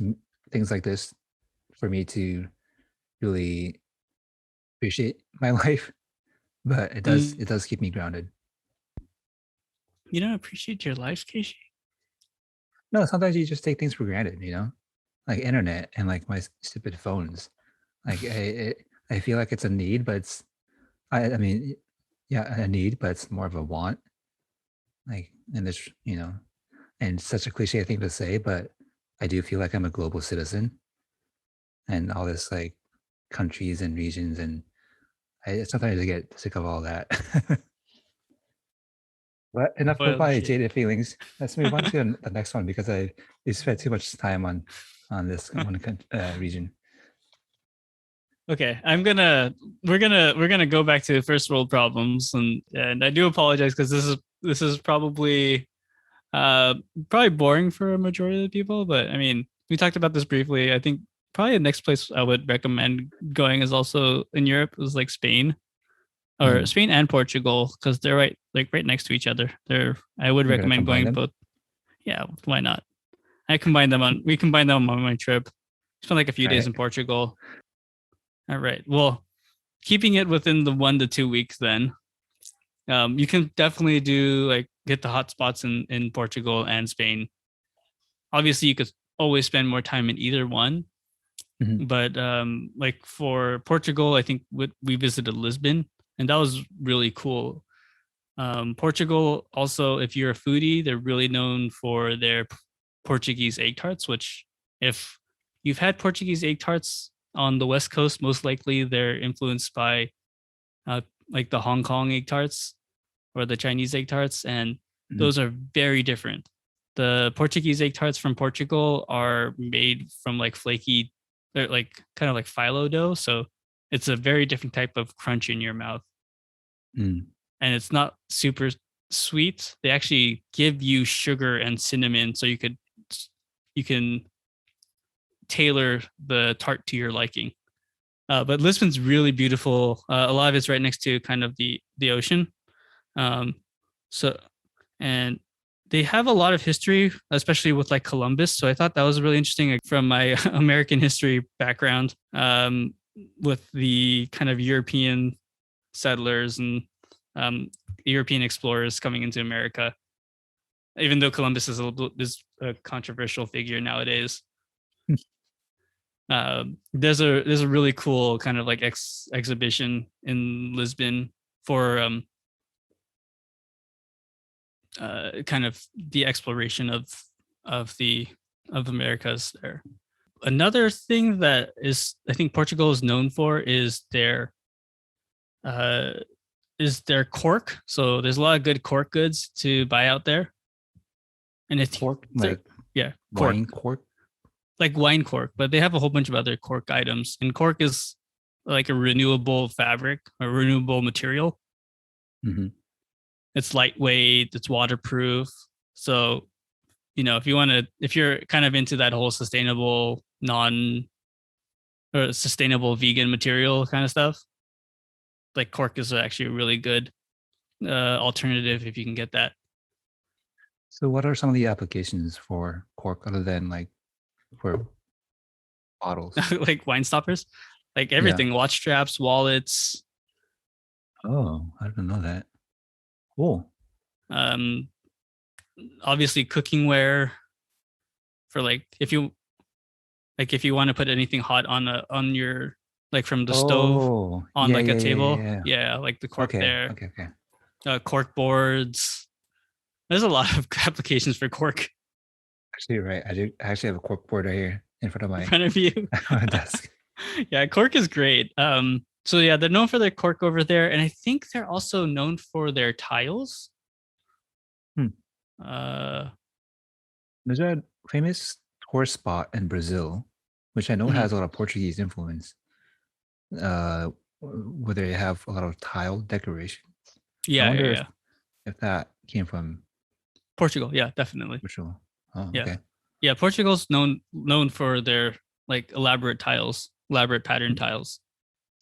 [SPEAKER 2] things like this for me to really appreciate my life, but
[SPEAKER 1] mm.
[SPEAKER 2] it does keep me grounded.
[SPEAKER 1] You don't appreciate your life, Casey?
[SPEAKER 2] No, sometimes you just take things for granted, like internet and like my stupid phones. Like I feel like it's a need, but I mean, yeah, a need, but it's more of a want. Like, and this, and it's such a cliche thing to say, but I do feel like I'm a global citizen and all this like countries and regions, and sometimes I get sick of all that. But enough of
[SPEAKER 1] Well,
[SPEAKER 2] my
[SPEAKER 1] shit.
[SPEAKER 2] jaded feelings. Let's move on to the next one because we spent too much time on this one region.
[SPEAKER 1] Okay, we're gonna go back to first world problems, and I do apologize because this is uh probably boring for a majority of the people, but I mean we talked about this briefly. I think probably the next place I would recommend going is also in Europe, is like Spain, or
[SPEAKER 2] Mm.
[SPEAKER 1] Spain and Portugal, because they're right next to each other. I would
[SPEAKER 2] You're gonna
[SPEAKER 1] recommend
[SPEAKER 2] combine
[SPEAKER 1] going
[SPEAKER 2] them.
[SPEAKER 1] both. Yeah, why not? We combined them on my trip. Spent like a few
[SPEAKER 2] All
[SPEAKER 1] days
[SPEAKER 2] right.
[SPEAKER 1] in Portugal. All right. Well, keeping it within the 1 to 2 weeks, then you can definitely do like get the hot spots in Portugal and Spain. Obviously, you could always spend more time in either one,
[SPEAKER 2] Mhm.
[SPEAKER 1] but like for Portugal, I think we visited Lisbon, and that was really cool. Portugal also, if you're a foodie, they're really known for their Portuguese egg tarts, which if you've had Portuguese egg tarts on the West Coast, most likely they're influenced by uh, like the Hong Kong egg tarts or the Chinese egg tarts, and
[SPEAKER 2] Mhm.
[SPEAKER 1] those are very different. The Portuguese egg tarts from Portugal are made from like flaky, they're like kind of like phyllo dough, so it's a very different type of crunch in your mouth,
[SPEAKER 2] Mm.
[SPEAKER 1] and it's not super sweet. They actually give you sugar and cinnamon, so you can tailor the tart to your liking. But Lisbon's really beautiful. A lot of it's right next to kind of the ocean. Um, so and they have a lot of history, especially with like Columbus. So I thought that was really interesting, like, from my American history background, with the kind of European settlers and um, European explorers coming into America. Even though Columbus is a controversial figure nowadays, there's a really cool kind of like exhibition in Lisbon for kind of the exploration of of Americas there. Another thing that is I think Portugal is known for uh, is their cork. So there's a lot of good cork goods to buy out there, and it's
[SPEAKER 2] Cork,
[SPEAKER 1] they're-
[SPEAKER 2] like
[SPEAKER 1] yeah, cork,
[SPEAKER 2] wine cork.
[SPEAKER 1] like wine cork, but they have a whole bunch of other cork items. And cork is like a renewable fabric, a renewable material.
[SPEAKER 2] Hmm.
[SPEAKER 1] It's lightweight, it's waterproof. So, if you're kind of into that whole sustainable, non or sustainable vegan material kind of stuff, like cork is actually a really good alternative if you can get that.
[SPEAKER 2] So, what are some of the applications for cork other than like for bottles?
[SPEAKER 1] Like wine stoppers, like
[SPEAKER 2] Yeah.
[SPEAKER 1] everything, watch straps, wallets,
[SPEAKER 2] Oh, I didn't know that. Cool.
[SPEAKER 1] um, obviously cooking ware for if you want to put anything hot on your like from the stove
[SPEAKER 2] Oh,
[SPEAKER 1] on
[SPEAKER 2] yeah,
[SPEAKER 1] like a
[SPEAKER 2] yeah, yeah, yeah,
[SPEAKER 1] table.
[SPEAKER 2] yeah.
[SPEAKER 1] Yeah, like the cork
[SPEAKER 2] Okay,
[SPEAKER 1] there.
[SPEAKER 2] okay, okay.
[SPEAKER 1] Cork boards. There's a lot of applications for cork
[SPEAKER 2] Actually, you're right. I actually have a cork board right here in front of
[SPEAKER 1] in
[SPEAKER 2] my
[SPEAKER 1] front of you.
[SPEAKER 2] my desk.
[SPEAKER 1] Yeah, cork is great. So yeah, they're known for their cork over there, and I think they're also known for their tiles.
[SPEAKER 2] Hmm.
[SPEAKER 1] Uh,
[SPEAKER 2] There's a famous tourist spot in Brazil, which I know
[SPEAKER 1] mhm.
[SPEAKER 2] has a lot of Portuguese influence. Where they have a lot of tile decoration. I
[SPEAKER 1] Yeah, yeah,
[SPEAKER 2] wonder
[SPEAKER 1] yeah.
[SPEAKER 2] if that came from
[SPEAKER 1] Portugal, yeah, definitely.
[SPEAKER 2] Portugal. Oh,
[SPEAKER 1] Yeah,
[SPEAKER 2] okay.
[SPEAKER 1] yeah. Portugal's known for their like elaborate tiles, elaborate pattern tiles.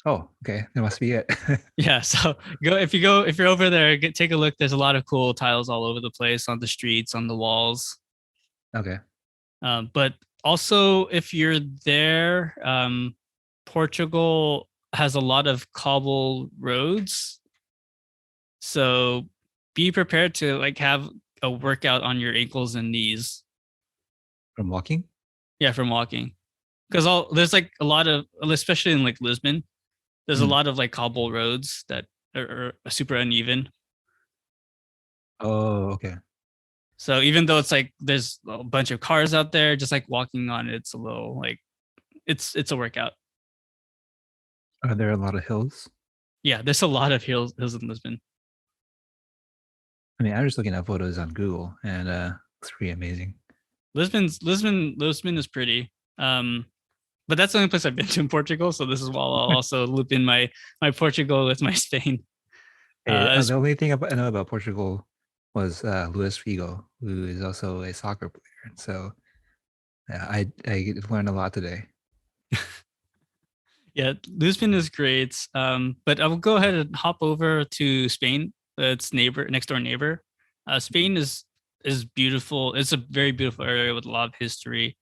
[SPEAKER 2] Oh, okay. That must be it.
[SPEAKER 1] Yeah, so if you're over there, take a look. There's a lot of cool tiles all over the place on the streets, on the walls.
[SPEAKER 2] Okay.
[SPEAKER 1] But also, if you're there, Portugal has a lot of cobble roads, so be prepared to like have a workout on your ankles and knees.
[SPEAKER 2] From walking?
[SPEAKER 1] Yeah, from walking, because all there's like a lot of, especially in like Lisbon, there's a
[SPEAKER 2] Mm.
[SPEAKER 1] lot of like cobble roads that are super uneven.
[SPEAKER 2] Oh, okay.
[SPEAKER 1] So even though it's like there's a bunch of cars out there, just like walking on it's a little like it's a workout.
[SPEAKER 2] Are there a lot of hills?
[SPEAKER 1] Yeah, there's a lot of hills in Lisbon.
[SPEAKER 2] I mean, I'm just looking at photos on Google and it's pretty amazing.
[SPEAKER 1] Lisbon is pretty. But that's the only place I've been to in Portugal. So this is why I'll also loop in my Portugal with my Spain.
[SPEAKER 2] Hey,
[SPEAKER 1] As
[SPEAKER 2] the only thing I know about Portugal was Luis Figo, who is also a soccer player. So yeah, I learned a lot today.
[SPEAKER 1] Yeah, Lisbon is great. But I will go ahead and hop over to Spain. Its next door neighbor. Spain is beautiful. It's a very beautiful area with a lot of history.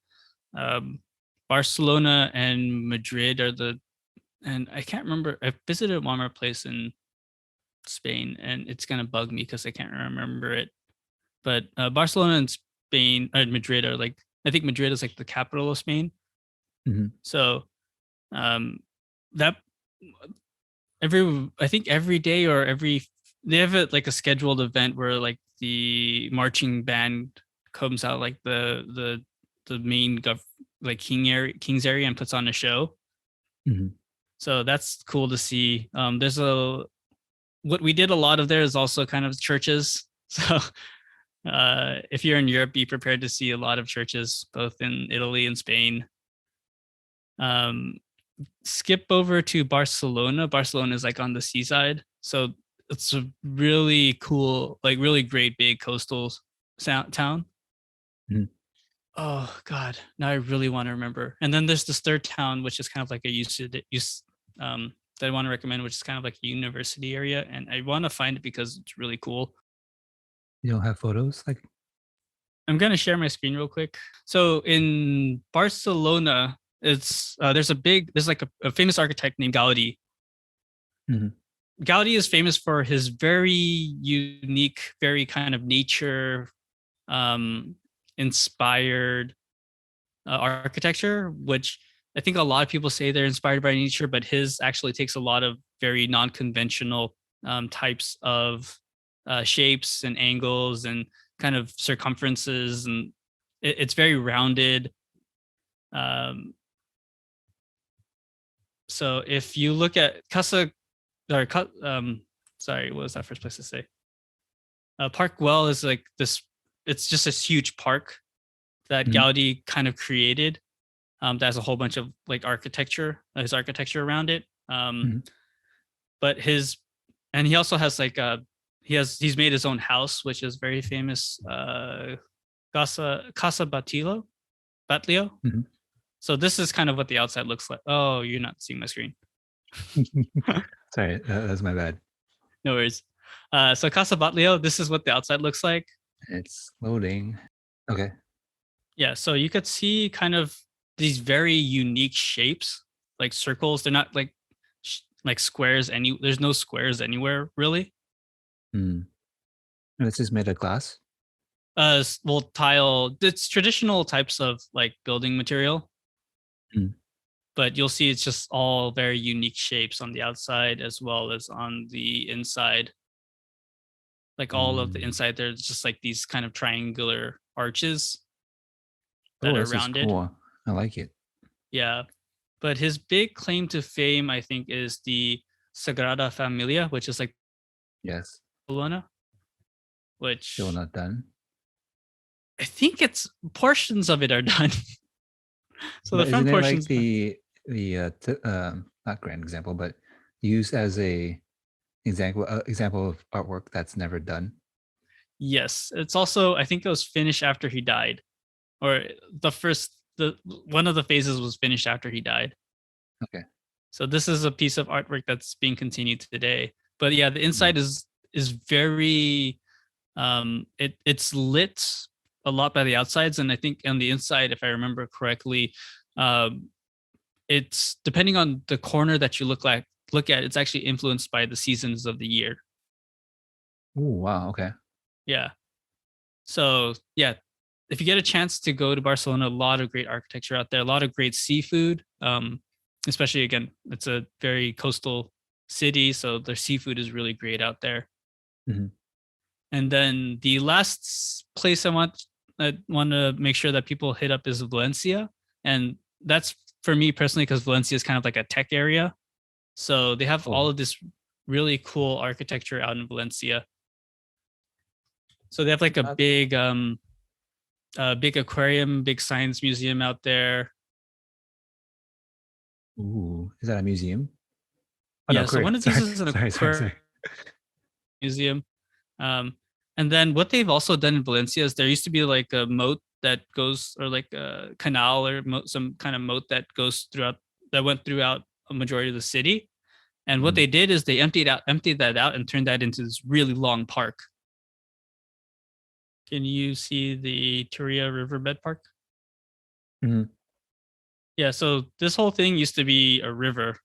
[SPEAKER 1] Um, Barcelona and Madrid and I can't remember. I visited one more place in Spain, and it's gonna bug me because I can't remember it. But Barcelona and Spain and Madrid are like, I think Madrid is like the capital of Spain.
[SPEAKER 2] Mhm.
[SPEAKER 1] So um, that I think every day or every they have like a scheduled event where like the marching band comes out like the main like King's area and puts on a show.
[SPEAKER 2] Mhm.
[SPEAKER 1] So that's cool to see. There's a what we did a lot of there is also kind of churches. So if you're in Europe, be prepared to see a lot of churches, both in Italy and Spain. Um, skip over to Barcelona. Barcelona is like on the seaside, so it's a really cool, like really great big coastal town.
[SPEAKER 2] Mhm.
[SPEAKER 1] Oh God, now I really want to remember. And then there's this third town, which is kind of like a use that I want to recommend, which is kind of like a university area, and I want to find it because it's really cool.
[SPEAKER 2] You don't have photos? Like,
[SPEAKER 1] I'm gonna share my screen real quick. So in Barcelona, it's there's like a famous architect named Gaudi.
[SPEAKER 2] Mhm.
[SPEAKER 1] Gaudi is famous for his very unique, very kind of nature um, inspired architecture, which I think a lot of people say they're inspired by nature, but his actually takes a lot of very non-conventional types of shapes and angles and kind of circumferences, and it's very rounded. Um, so if you look at or sorry, what was that first place to say? Park Well is like this. It's just this huge park that
[SPEAKER 2] Mhm.
[SPEAKER 1] Gaudi kind of created. That has a whole bunch of like his architecture around it.
[SPEAKER 2] Mhm.
[SPEAKER 1] But his, and he also has like he's made his own house, which is very famous. Casa Batlio.
[SPEAKER 2] Mhm.
[SPEAKER 1] So this is kind of what the outside looks like. Oh, you're not seeing my screen.
[SPEAKER 2] Sorry, that's my bad.
[SPEAKER 1] No worries. So Casa Batlio, this is what the outside looks like.
[SPEAKER 2] It's loading. Okay.
[SPEAKER 1] Yeah, so you could see kind of these very unique shapes, like circles. They're not like squares. There's no squares anywhere really.
[SPEAKER 2] Mm. And this is made of glass.
[SPEAKER 1] Well, tile. It's traditional types of like building material,
[SPEAKER 2] Mm.
[SPEAKER 1] but you'll see it's just all very unique shapes on the outside as well as on the inside. Like all of the
[SPEAKER 2] Mm.
[SPEAKER 1] inside, there's just like these kind of triangular arches that
[SPEAKER 2] Oh,
[SPEAKER 1] are
[SPEAKER 2] this is
[SPEAKER 1] rounded.
[SPEAKER 2] cool. I like it.
[SPEAKER 1] Yeah. But his big claim to fame, I think, is the Sagrada Familia, which is like
[SPEAKER 2] Yes.
[SPEAKER 1] Barcelona,
[SPEAKER 2] Still
[SPEAKER 1] which
[SPEAKER 2] not done.
[SPEAKER 1] I think it's portions of it are done. So the
[SPEAKER 2] But
[SPEAKER 1] front
[SPEAKER 2] isn't it like
[SPEAKER 1] portions done.
[SPEAKER 2] the not grand example, but used as a example of artwork that's never done?
[SPEAKER 1] Yes. It's also, I think it was finished after he died. Or the one of the phases was finished after he died.
[SPEAKER 2] Okay.
[SPEAKER 1] So this is a piece of artwork that's being continued today. But yeah, the inside is very it's lit a lot by the outsides, and I think on the inside, if I remember correctly, um it's depending on the corner that you look at, it's actually influenced by the seasons of the year.
[SPEAKER 2] Oh wow. Okay.
[SPEAKER 1] Yeah. So yeah, if you get a chance to go to Barcelona, a lot of great architecture out there, a lot of great seafood. Especially again, it's a very coastal city, so their seafood is really great out there.
[SPEAKER 2] Mhm.
[SPEAKER 1] And then the last place I want to make sure that people hit up is Valencia, and that's for me personally because Valencia is kind of like a tech area, so they have all
[SPEAKER 2] Oh.
[SPEAKER 1] of this really cool architecture out in Valencia. So they have like
[SPEAKER 2] Uh,
[SPEAKER 1] a big aquarium, big science museum out there.
[SPEAKER 2] ooh. Is that a museum? Oh no,
[SPEAKER 1] Yeah, so
[SPEAKER 2] Korea.
[SPEAKER 1] one of these
[SPEAKER 2] Sorry.
[SPEAKER 1] is an
[SPEAKER 2] Sorry.
[SPEAKER 1] aquarium museum. And then what they've also done in Valencia is there used to be like a moat that goes, or like a canal or some kind of moat that goes throughout, that went throughout a majority of the city. And what
[SPEAKER 2] Mhm.
[SPEAKER 1] they did is they emptied that out and turned that into this really long park. Can you see the Turia Riverbed Park?
[SPEAKER 2] Mhm.
[SPEAKER 1] Yeah, so this whole thing used to be a river,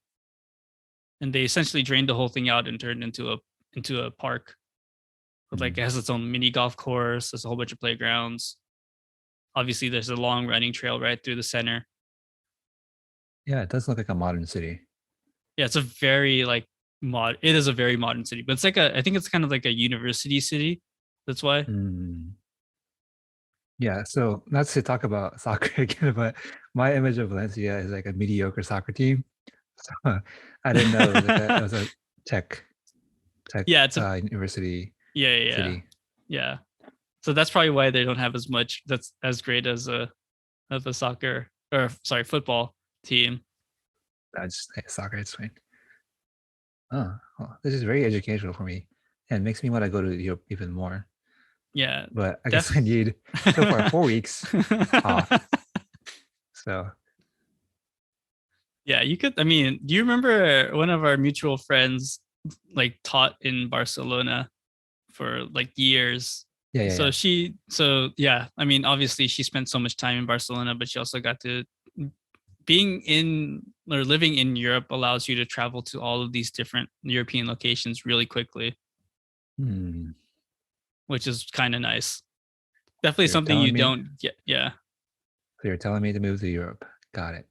[SPEAKER 1] and they essentially drained the whole thing out and turned into a park. With like
[SPEAKER 2] Mhm.
[SPEAKER 1] it has its own mini golf course. There's a whole bunch of playgrounds. Obviously, there's a long running trail right through the center.
[SPEAKER 2] Yeah, it does look like a modern city.
[SPEAKER 1] Yeah, it's a very like it is a very modern city, but it's like I think it's kind of like a university city. That's why.
[SPEAKER 2] Mm. Yeah, so not to talk about soccer again, but my image of Valencia is like a mediocre soccer team. So I didn't know it was a tech tech
[SPEAKER 1] Yeah, it's a
[SPEAKER 2] university
[SPEAKER 1] yeah.
[SPEAKER 2] city.
[SPEAKER 1] Yeah. So that's probably why they don't have as much that's as great as a soccer, or sorry, football team.
[SPEAKER 2] I just soccer. It's fine. Oh, well, this is very educational for me, and makes me want to go to Europe even more.
[SPEAKER 1] Yeah.
[SPEAKER 2] But I guess
[SPEAKER 1] Def
[SPEAKER 2] I need so far 4 weeks off. So
[SPEAKER 1] Yeah, you could. I mean, do you remember one of our mutual friends like taught in Barcelona for like years?
[SPEAKER 2] yeah.
[SPEAKER 1] So yeah, I mean, obviously she spent so much time in Barcelona, but she also got to being in or living in Europe allows you to travel to all of these different European locations really quickly,
[SPEAKER 2] Hmm.
[SPEAKER 1] which is kind of nice. Definitely
[SPEAKER 2] You're
[SPEAKER 1] something
[SPEAKER 2] telling
[SPEAKER 1] you
[SPEAKER 2] me.
[SPEAKER 1] don't get. Yeah.
[SPEAKER 2] So you're telling me to move to Europe. Got it.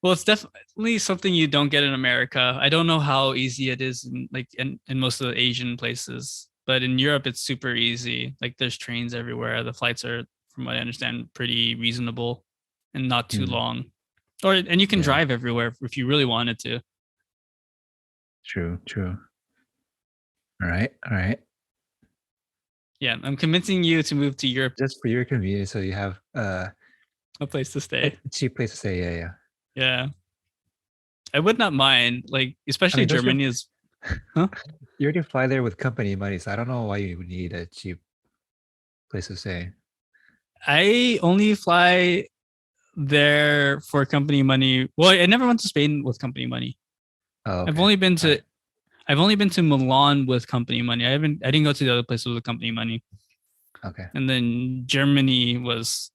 [SPEAKER 1] Well, it's definitely something you don't get in America. I don't know how easy it is in most of the Asian places, but in Europe it's super easy. Like there's trains everywhere. The flights are, from what I understand, pretty reasonable and not too
[SPEAKER 2] Hmm.
[SPEAKER 1] long. And you can
[SPEAKER 2] Yeah.
[SPEAKER 1] drive everywhere if you really wanted to.
[SPEAKER 2] True. True. All right. All right.
[SPEAKER 1] Yeah, I'm convincing you to move to Europe,
[SPEAKER 2] Just for your convenience, so you have
[SPEAKER 1] a place to
[SPEAKER 2] a
[SPEAKER 1] stay.
[SPEAKER 2] cheap place to stay. Yeah. Yeah.
[SPEAKER 1] Yeah. I would not mind, like
[SPEAKER 2] I
[SPEAKER 1] especially
[SPEAKER 2] mean, don't you
[SPEAKER 1] Germany is, huh?
[SPEAKER 2] you already fly there with company money, so I don't know why you would need a cheap place to stay.
[SPEAKER 1] I only fly there for company money. Well, I never went to Spain with company money.
[SPEAKER 2] Oh,
[SPEAKER 1] I've
[SPEAKER 2] okay.
[SPEAKER 1] only been
[SPEAKER 2] All
[SPEAKER 1] to
[SPEAKER 2] right.
[SPEAKER 1] I've only been to Milan with company money. I didn't go to the other places with company money.
[SPEAKER 2] Okay.
[SPEAKER 1] And then Germany was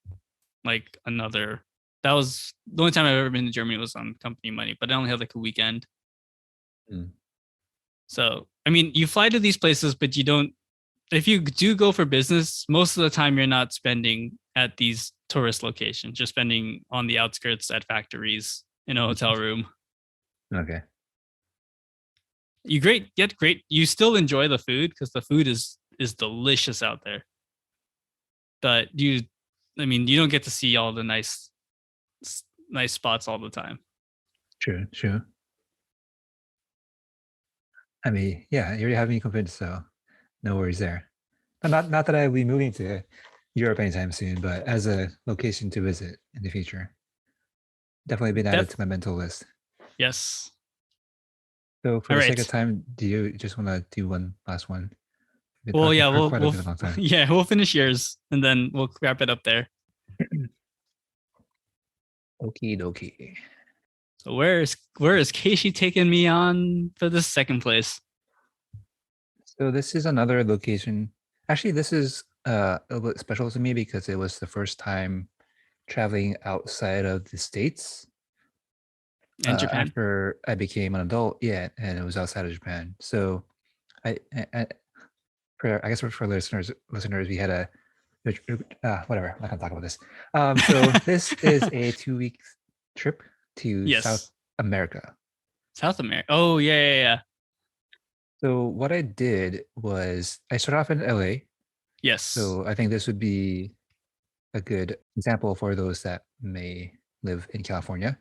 [SPEAKER 1] like another. That was the only time I've ever been to Germany was on company money, but I only had like a weekend.
[SPEAKER 2] Mm.
[SPEAKER 1] So I mean, you fly to these places, but you don't. If you do go for business, most of the time you're not spending at these tourist locations. You're spending on the outskirts at factories in a hotel room.
[SPEAKER 2] Okay.
[SPEAKER 1] You get great. You still enjoy the food because the food is delicious out there. But I mean, you don't get to see all the nice spots all the time.
[SPEAKER 2] True. True. I mean, yeah, you already have me convinced, so no worries there. But not that I'll be moving to Europe anytime soon, but as a location to visit in the future, definitely been added
[SPEAKER 1] Def
[SPEAKER 2] to my mental list.
[SPEAKER 1] yes.
[SPEAKER 2] So for
[SPEAKER 1] All
[SPEAKER 2] the sake of
[SPEAKER 1] right.
[SPEAKER 2] time, do you just want to do one last one? We've been
[SPEAKER 1] Well,
[SPEAKER 2] talking
[SPEAKER 1] yeah,
[SPEAKER 2] for
[SPEAKER 1] we'll
[SPEAKER 2] quite a
[SPEAKER 1] we'll
[SPEAKER 2] bit of long time.
[SPEAKER 1] yeah, we'll finish yours and then we'll wrap it up there.
[SPEAKER 2] Okie dokie.
[SPEAKER 1] So where is Casey taking me on for the second place?
[SPEAKER 2] So this is another location. Actually, this is a little bit special to me because it was the first time traveling outside of the States
[SPEAKER 1] And Japan.
[SPEAKER 2] after I became an adult. Yeah, and it was outside of Japan. So I for I guess for listeners, we had a whatever. I'm not gonna talk about this. So this is a 2 week trip to South
[SPEAKER 1] Yes.
[SPEAKER 2] America.
[SPEAKER 1] South America. Oh yeah.
[SPEAKER 2] So what I did was I started off in LA.
[SPEAKER 1] Yes.
[SPEAKER 2] So I think this would be a good example for those that may live in California.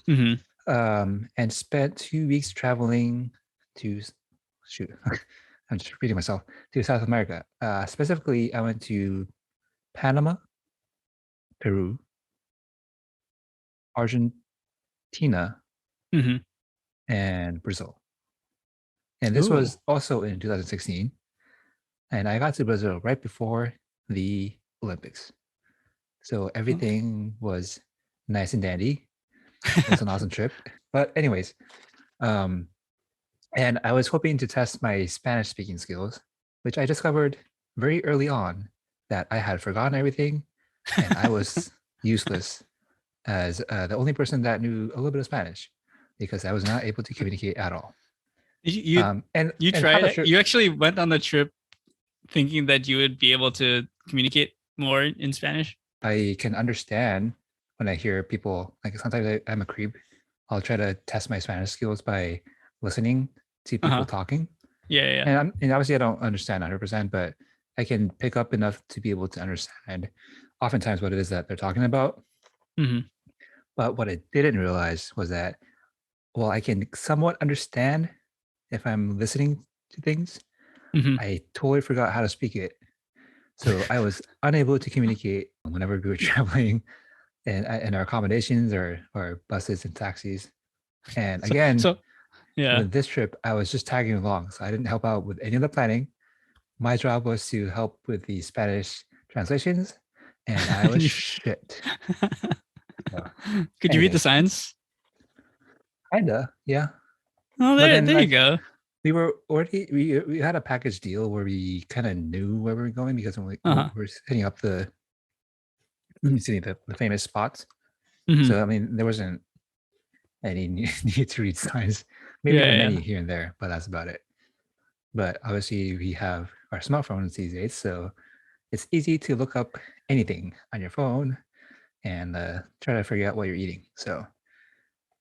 [SPEAKER 1] Hmm.
[SPEAKER 2] And spent 2 weeks traveling to shoot. I'm just reading myself to South America. Specifically, I went to Panama, Peru, Argentina,
[SPEAKER 1] Hmm.
[SPEAKER 2] and Brazil. And this
[SPEAKER 1] Ooh.
[SPEAKER 2] was also in 2016. And I got to Brazil right before the Olympics. So everything was nice and dandy. It was an awesome trip. But anyways, um, and I was hoping to test my Spanish speaking skills, which I discovered very early on that I had forgotten everything and I was useless as the only person that knew a little bit of Spanish because I was not able to communicate at all.
[SPEAKER 1] You you, you
[SPEAKER 2] And how
[SPEAKER 1] tried
[SPEAKER 2] the
[SPEAKER 1] it.
[SPEAKER 2] trip,
[SPEAKER 1] You actually went on the trip thinking that you would be able to communicate more in Spanish.
[SPEAKER 2] I can understand when I hear people like sometimes I'm a creep. I'll try to test my Spanish skills by listening to
[SPEAKER 1] Uh
[SPEAKER 2] people
[SPEAKER 1] huh.
[SPEAKER 2] talking.
[SPEAKER 1] Yeah.
[SPEAKER 2] And obviously I don't understand 100%, but I can pick up enough to be able to understand oftentimes what it is that they're talking about.
[SPEAKER 1] Hmm.
[SPEAKER 2] But what I didn't realize was that, well, I can somewhat understand if I'm listening to things.
[SPEAKER 1] Hmm.
[SPEAKER 2] I totally forgot how to speak it. So I was unable to communicate whenever we were traveling and in our accommodations or buses and taxis. And
[SPEAKER 1] So
[SPEAKER 2] again,
[SPEAKER 1] so yeah.
[SPEAKER 2] with this trip, I was just tagging along. So I didn't help out with any of the planning. My job was to help with the Spanish translations, and I was
[SPEAKER 1] You-
[SPEAKER 2] shit. So,
[SPEAKER 1] Could you read the
[SPEAKER 2] anyways,
[SPEAKER 1] signs?
[SPEAKER 2] kinda, yeah.
[SPEAKER 1] Oh,
[SPEAKER 2] But then,
[SPEAKER 1] there you
[SPEAKER 2] like,
[SPEAKER 1] go.
[SPEAKER 2] we were already we had a package deal where we kind of knew where we were going because when
[SPEAKER 1] Uh
[SPEAKER 2] we
[SPEAKER 1] huh.
[SPEAKER 2] were hitting up the the famous spots.
[SPEAKER 1] Hmm.
[SPEAKER 2] So I mean, there wasn't any need to read signs. Maybe on the
[SPEAKER 1] Yeah.
[SPEAKER 2] menu here and there, but that's about it. But obviously, we have our smartphones these days, so it's easy to look up anything on your phone and try to figure out what you're eating. So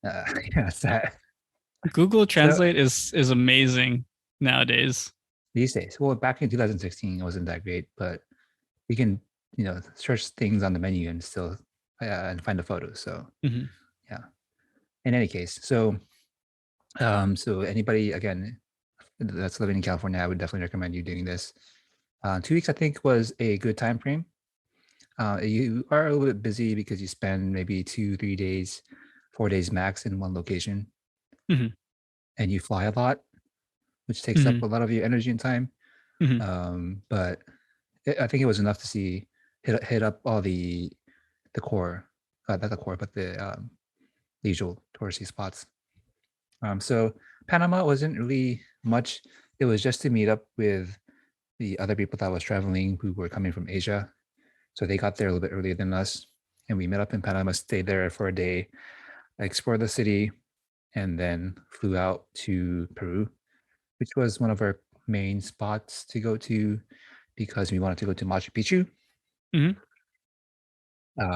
[SPEAKER 2] yeah, that's that.
[SPEAKER 1] Google
[SPEAKER 2] So
[SPEAKER 1] Translate is amazing nowadays.
[SPEAKER 2] these days, well, back in 2016, it wasn't that great, but we can, search things on the menu and still and find the photos. So
[SPEAKER 1] Hmm.
[SPEAKER 2] yeah. In any case, so anybody again that's living in California, I would definitely recommend you doing this. 2 weeks, I think, was a good time frame. You are a little bit busy because you spend maybe 2, 3 days, 4 days max in one location,
[SPEAKER 1] Hmm.
[SPEAKER 2] and you fly a lot, which takes
[SPEAKER 1] Hmm.
[SPEAKER 2] up a lot of your energy and time.
[SPEAKER 1] Hmm.
[SPEAKER 2] But I think it was enough to see hit up all the core, not the core, but the usual touristy spots. So Panama wasn't really much. It was just to meet up with the other people that was traveling who were coming from Asia. So they got there a little bit earlier than us. And we met up in Panama, stayed there for a day, explored the city, and then flew out to Peru, which was one of our main spots to go to because we wanted to go to Machu Picchu,
[SPEAKER 1] Mhm.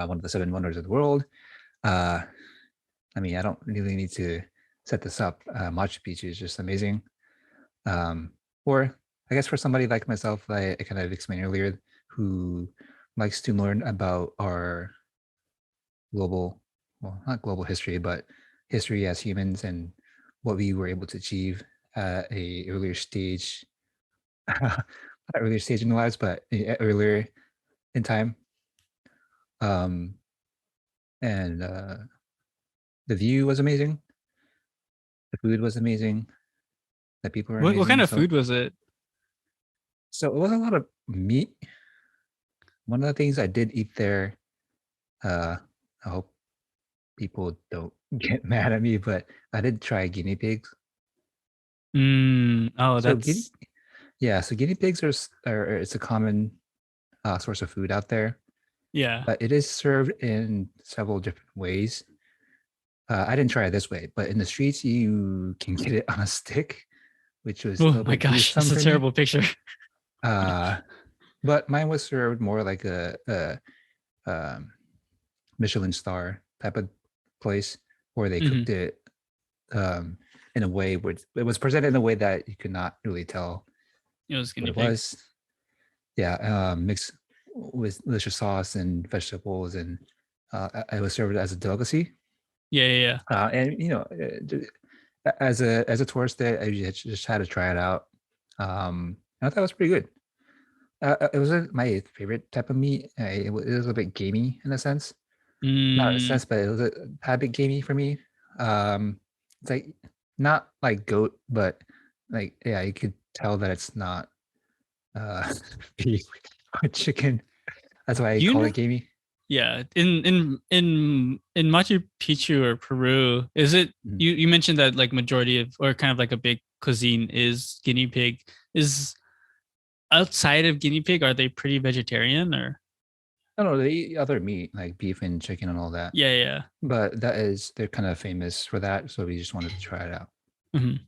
[SPEAKER 2] one of the seven wonders of the world. I mean, I don't really need to set this up. Machu Picchu is just amazing. Or I guess for somebody like myself, I kind of explained earlier, who likes to learn about our global, well, not global history, but history as humans and what we were able to achieve at a earlier stage, not earlier stage in our lives, but earlier in time. Um, and the view was amazing. The food was amazing. The people were
[SPEAKER 1] What kind
[SPEAKER 2] amazing.
[SPEAKER 1] of food was it?
[SPEAKER 2] So it was a lot of meat. One of the things I did eat there, I hope people don't get mad at me, but I did try guinea pigs.
[SPEAKER 1] Oh,
[SPEAKER 2] So guinea,
[SPEAKER 1] that's
[SPEAKER 2] yeah, so guinea pigs are it's a common source of food out there,
[SPEAKER 1] yeah.
[SPEAKER 2] but it is served in several different ways. I didn't try it this way, but in the streets you can get it on a stick, which was a
[SPEAKER 1] Oh
[SPEAKER 2] little
[SPEAKER 1] my
[SPEAKER 2] bit
[SPEAKER 1] gosh,
[SPEAKER 2] gruesome
[SPEAKER 1] that's a
[SPEAKER 2] for me.
[SPEAKER 1] terrible picture.
[SPEAKER 2] Uh, but mine was served more like a Michelin star type of place where they
[SPEAKER 1] Mhm.
[SPEAKER 2] cooked it in a way where it was presented in a way that you could not really tell
[SPEAKER 1] It was
[SPEAKER 2] what
[SPEAKER 1] guinea
[SPEAKER 2] it
[SPEAKER 1] pig.
[SPEAKER 2] was. Yeah, mixed with delicious sauce and vegetables, and it was served as a delicacy.
[SPEAKER 1] Yeah, yeah, yeah.
[SPEAKER 2] And as a tourist there, I just had to try it out. I thought it was pretty good. It wasn't my favorite type of meat. It was a bit gamey in a sense, not in a
[SPEAKER 1] Mm,
[SPEAKER 2] sense, but it was a tad bit gamey for me. It's like not like goat, but like yeah, you could tell that it's not uh beef or chicken. That's why I
[SPEAKER 1] you
[SPEAKER 2] call
[SPEAKER 1] know,
[SPEAKER 2] it gamey.
[SPEAKER 1] yeah. In Machu Picchu or Peru, is it
[SPEAKER 2] Mhm.
[SPEAKER 1] you mentioned that like majority of or kind of like a big cuisine is guinea pig. Is outside of guinea pig, are they pretty vegetarian or
[SPEAKER 2] I don't know, they eat other meat like beef and chicken and all that,
[SPEAKER 1] yeah, yeah.
[SPEAKER 2] but they're kind of famous for that, so we just wanted to try it out.
[SPEAKER 1] Mhm.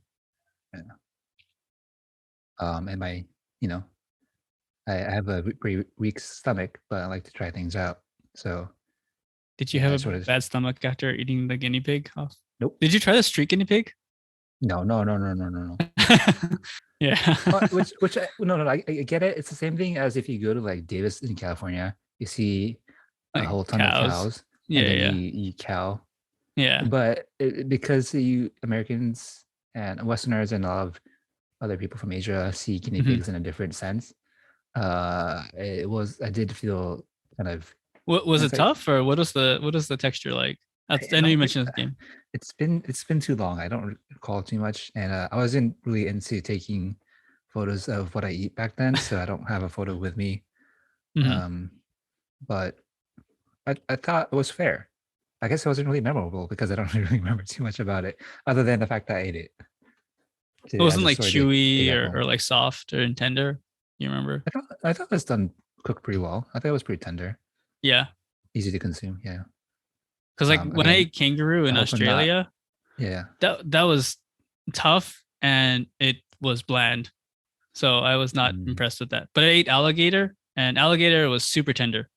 [SPEAKER 2] Yeah. And my, you know, I have a pretty weak stomach, but I like to try things out. So
[SPEAKER 1] Did you
[SPEAKER 2] yeah,
[SPEAKER 1] have
[SPEAKER 2] I
[SPEAKER 1] a
[SPEAKER 2] sort of
[SPEAKER 1] bad stomach after eating the guinea pig off?
[SPEAKER 2] nope.
[SPEAKER 1] Did you try the street guinea pig?
[SPEAKER 2] No, no, no, no, no, no, no.
[SPEAKER 1] Yeah.
[SPEAKER 2] Which no, no, I get it. It's the same thing as if you go to like Davis in California, you see a
[SPEAKER 1] Like
[SPEAKER 2] whole ton of
[SPEAKER 1] cows.
[SPEAKER 2] cows, and
[SPEAKER 1] Yeah,
[SPEAKER 2] then
[SPEAKER 1] yeah.
[SPEAKER 2] you eat cow.
[SPEAKER 1] Yeah.
[SPEAKER 2] But because you Americans and Westerners and a lot of other people from Asia see guinea
[SPEAKER 1] Mhm.
[SPEAKER 2] pigs in a different sense, I did feel kind of
[SPEAKER 1] What was
[SPEAKER 2] it's
[SPEAKER 1] it
[SPEAKER 2] like
[SPEAKER 1] tough or what is the texture like?
[SPEAKER 2] I
[SPEAKER 1] I know you
[SPEAKER 2] don't.
[SPEAKER 1] mentioned the game.
[SPEAKER 2] It's been too long. I don't recall too much, and I wasn't really into taking photos of what I eat back then, so I don't have a photo with me.
[SPEAKER 1] Mhm.
[SPEAKER 2] Um, but I thought it was fair. I guess it wasn't really memorable because I don't really remember too much about it, other than the fact that I ate it
[SPEAKER 1] It
[SPEAKER 2] as
[SPEAKER 1] wasn't
[SPEAKER 2] a
[SPEAKER 1] like
[SPEAKER 2] story to take
[SPEAKER 1] chewy
[SPEAKER 2] back home.
[SPEAKER 1] or like soft or tender. You remember?
[SPEAKER 2] I thought it was done cooked pretty well. I thought it was pretty tender,
[SPEAKER 1] Yeah.
[SPEAKER 2] easy to consume. Yeah.
[SPEAKER 1] Because like when I
[SPEAKER 2] Again,
[SPEAKER 1] ate kangaroo
[SPEAKER 2] I
[SPEAKER 1] in
[SPEAKER 2] hope I'm not.
[SPEAKER 1] Australia,
[SPEAKER 2] Yeah.
[SPEAKER 1] that was tough and it was bland. So I was not
[SPEAKER 2] Mm.
[SPEAKER 1] impressed with that. But I ate alligator and alligator was super tender.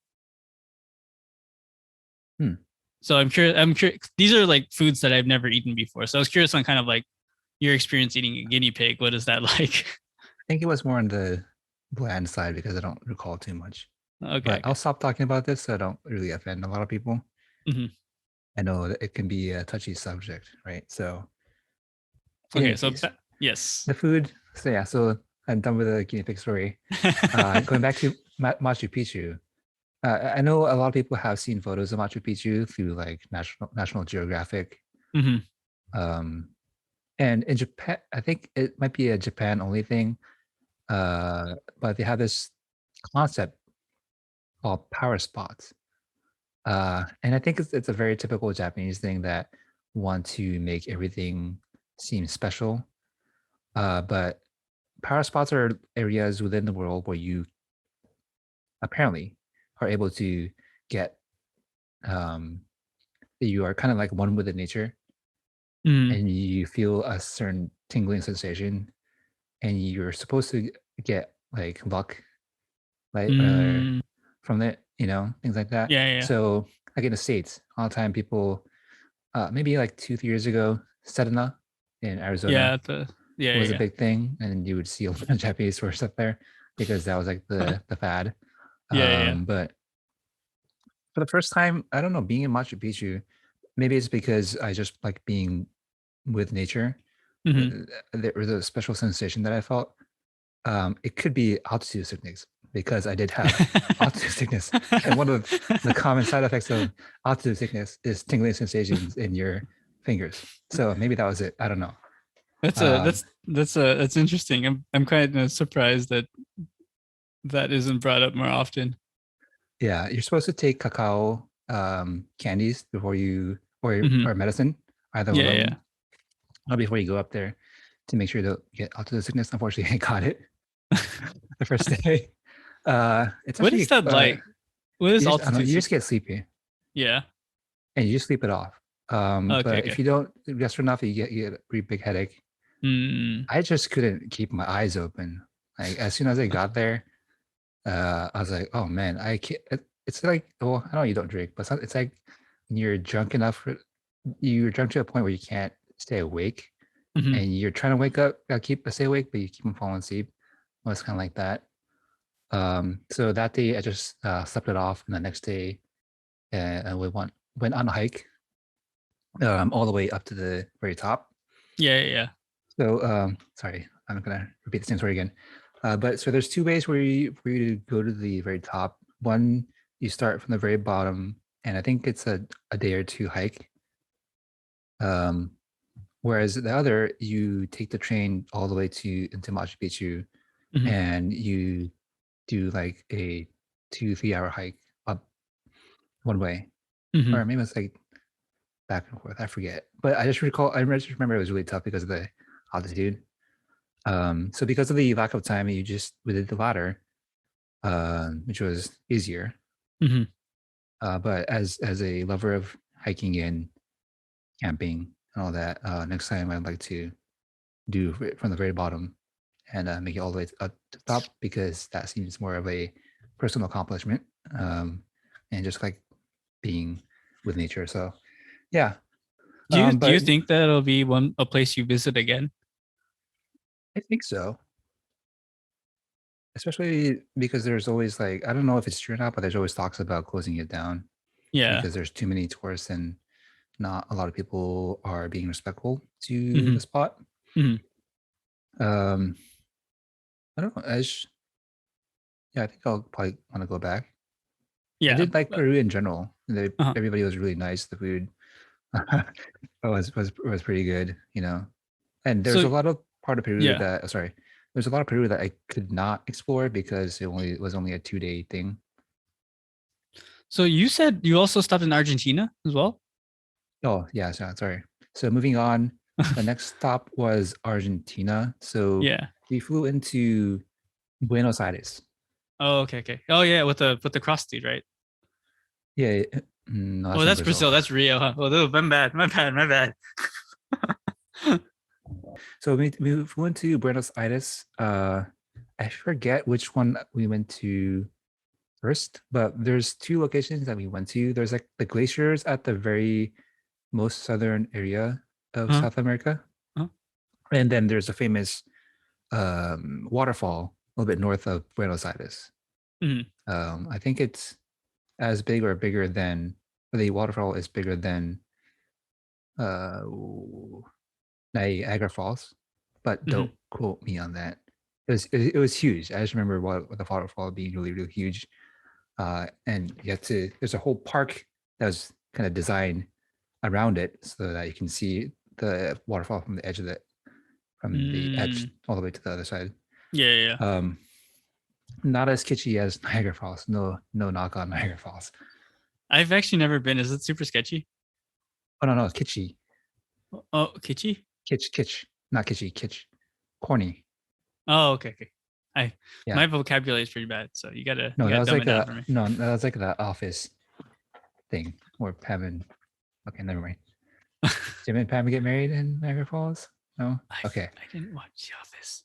[SPEAKER 2] Hmm.
[SPEAKER 1] So I'm curious. I'm curious. These are like foods that I've never eaten before. So I was curious on kind of like your experience eating a guinea pig. What is that like?
[SPEAKER 2] I think it was more on the bland side because I don't recall too much.
[SPEAKER 1] Okay.
[SPEAKER 2] But
[SPEAKER 1] Okay.
[SPEAKER 2] I'll stop talking about this so I don't really offend a lot of people.
[SPEAKER 1] Hmm.
[SPEAKER 2] I know that it can be a touchy subject, right? So, in
[SPEAKER 1] Okay.
[SPEAKER 2] any
[SPEAKER 1] So
[SPEAKER 2] case,
[SPEAKER 1] yes.
[SPEAKER 2] the food. So yeah, so I'm done with the guinea pig story. Going back to Machu Picchu. I know a lot of people have seen photos of Machu Picchu through like National Geographic.
[SPEAKER 1] Hmm.
[SPEAKER 2] Um, and in Japan, I think it might be a Japan only thing. But they have this concept called power spots. And I think it's a very typical Japanese thing that want to make everything seem special. But power spots are areas within the world where you apparently are able to get you are kind of like one with the nature,
[SPEAKER 1] Mm.
[SPEAKER 2] and you feel a certain tingling sensation, and you're supposed to get like luck, like
[SPEAKER 1] Mm.
[SPEAKER 2] from it, things like that.
[SPEAKER 1] Yeah, yeah.
[SPEAKER 2] So like in the States, all the time people maybe like 2 3 years ago, Sedona in Arizona
[SPEAKER 1] Yeah, yeah,
[SPEAKER 2] was a
[SPEAKER 1] yeah.
[SPEAKER 2] big thing, and you would see a lot of Japanese tourists up there because that was like the fad.
[SPEAKER 1] Yeah, yeah.
[SPEAKER 2] But for the first time, I don't know, being in Machu Picchu, maybe it's because I just like being with nature.
[SPEAKER 1] Mhm.
[SPEAKER 2] There was a special sensation that I felt. It could be altitude sickness because I did have altitude sickness, and one of the common side effects of altitude sickness is tingling sensations in your fingers. So maybe that was it. I don't know.
[SPEAKER 1] That's a
[SPEAKER 2] Um,
[SPEAKER 1] that's interesting. I'm kind of surprised that that isn't brought up more often.
[SPEAKER 2] yeah, you're supposed to take cacao candies before you
[SPEAKER 1] Mhm.
[SPEAKER 2] or medicine, either one
[SPEAKER 1] Yeah,
[SPEAKER 2] of
[SPEAKER 1] yeah.
[SPEAKER 2] them, before you go up there to make sure you don't get altitude sickness. Unfortunately, I got it the first day. It's
[SPEAKER 1] What is
[SPEAKER 2] actually
[SPEAKER 1] that like? What is
[SPEAKER 2] I don't know,
[SPEAKER 1] altitude
[SPEAKER 2] you just
[SPEAKER 1] sickness?
[SPEAKER 2] get sleepy
[SPEAKER 1] Yeah.
[SPEAKER 2] and you just sleep it off.
[SPEAKER 1] Okay,
[SPEAKER 2] But if
[SPEAKER 1] okay.
[SPEAKER 2] you don't rest enough, you get a pretty big headache.
[SPEAKER 1] Mm.
[SPEAKER 2] I just couldn't keep my eyes open. Like as soon as I got there, I was like, oh man, I can't. It's like, well, I know you don't drink, but it's like when you're drunk enough, you're drunk to a point where you can't stay awake,
[SPEAKER 1] Mhm.
[SPEAKER 2] and you're trying to wake up, stay awake, but you keep on falling asleep. Well, it's kind of like that. So that day I just slept it off, and the next day we went on a hike all the way up to the very top.
[SPEAKER 1] Yeah, yeah, yeah.
[SPEAKER 2] So sorry, I'm gonna repeat the same story again. But so there's two ways for you to go to the very top. One, you start from the very bottom, and I think it's a day or two hike. Um, Whereas the other, you take the train all the way into Machu Picchu,
[SPEAKER 1] Mhm.
[SPEAKER 2] and you do like a 2 3 hour hike up one way,
[SPEAKER 1] Mhm.
[SPEAKER 2] or maybe it's like back and forth. I forget, but I just remember it was really tough because of the altitude. So because of the lack of time, we did the ladder, which was easier.
[SPEAKER 1] Mhm.
[SPEAKER 2] But as a lover of hiking and camping and all that, next time I'd like to do it from the very bottom and make it all the way up to the top because that seems more of a personal accomplishment, and just like being with nature. So yeah,
[SPEAKER 1] Do you
[SPEAKER 2] but
[SPEAKER 1] think that it'll be a place you visit again?
[SPEAKER 2] I think so. Especially because there's always like I don't know if it's true or not, but there's always talks about closing it down
[SPEAKER 1] Yeah.
[SPEAKER 2] because there's too many tourists and not a lot of people are being respectful to
[SPEAKER 1] Mhm.
[SPEAKER 2] the spot.
[SPEAKER 1] Mhm.
[SPEAKER 2] Um, I don't know. Yeah, I think I'll probably want to go back. I
[SPEAKER 1] Yeah.
[SPEAKER 2] did like Peru in general.
[SPEAKER 1] Uh-huh.
[SPEAKER 2] Everybody was really nice. The food was pretty good, And there's
[SPEAKER 1] So
[SPEAKER 2] a lot of part of Peru
[SPEAKER 1] yeah.
[SPEAKER 2] that sorry, there's a lot of Peru that I could not explore because it was only a 2 day thing.
[SPEAKER 1] So you said you also stopped in Argentina as well?
[SPEAKER 2] Oh yeah, sorry. So moving on, the next stop was Argentina. So
[SPEAKER 1] Yeah.
[SPEAKER 2] we flew into Buenos Aires.
[SPEAKER 1] Oh, okay, okay. Oh yeah, with the cross dude, right?
[SPEAKER 2] Yeah, no,
[SPEAKER 1] Oh,
[SPEAKER 2] that's in
[SPEAKER 1] that's
[SPEAKER 2] Brazil.
[SPEAKER 1] Brazil. That's Rio, huh? Oh, no, my bad. My bad. My bad.
[SPEAKER 2] So we flew into Buenos Aires. I forget which one we went to first, but there's two locations that we went to. There's like the glaciers at the very most southern area of
[SPEAKER 1] Huh?
[SPEAKER 2] South America,
[SPEAKER 1] Huh?
[SPEAKER 2] and then there's a famous waterfall a little bit north of Buenos Aires.
[SPEAKER 1] Mhm.
[SPEAKER 2] I think it's as big or bigger than or the waterfall is bigger than uh, Niagara Falls, but
[SPEAKER 1] Mhm.
[SPEAKER 2] don't quote me on that. It was huge. I just remember what the waterfall being really really huge. And you have to. There's a whole park that was kind of designed around it so that you can see the waterfall from the edge of from the edge
[SPEAKER 1] Mm.
[SPEAKER 2] all the way to the other side.
[SPEAKER 1] Yeah, yeah, yeah.
[SPEAKER 2] Um, Not as kitschy as Niagara Falls. No, no knock on Niagara Falls.
[SPEAKER 1] I've actually never been. Is it super sketchy?
[SPEAKER 2] Oh no, kitschy,
[SPEAKER 1] Oh, kitschy?
[SPEAKER 2] kitsch, not kitschy, kitsch, corny.
[SPEAKER 1] Oh, okay, okay. I
[SPEAKER 2] Yeah.
[SPEAKER 1] My vocabulary is pretty bad, so you
[SPEAKER 2] No, that was
[SPEAKER 1] dumb
[SPEAKER 2] like
[SPEAKER 1] it down for me.
[SPEAKER 2] that was like the office thing where Pam and okay, never mind. Jim and Pam get married in Niagara Falls? No? Okay.
[SPEAKER 1] I didn't watch The Office.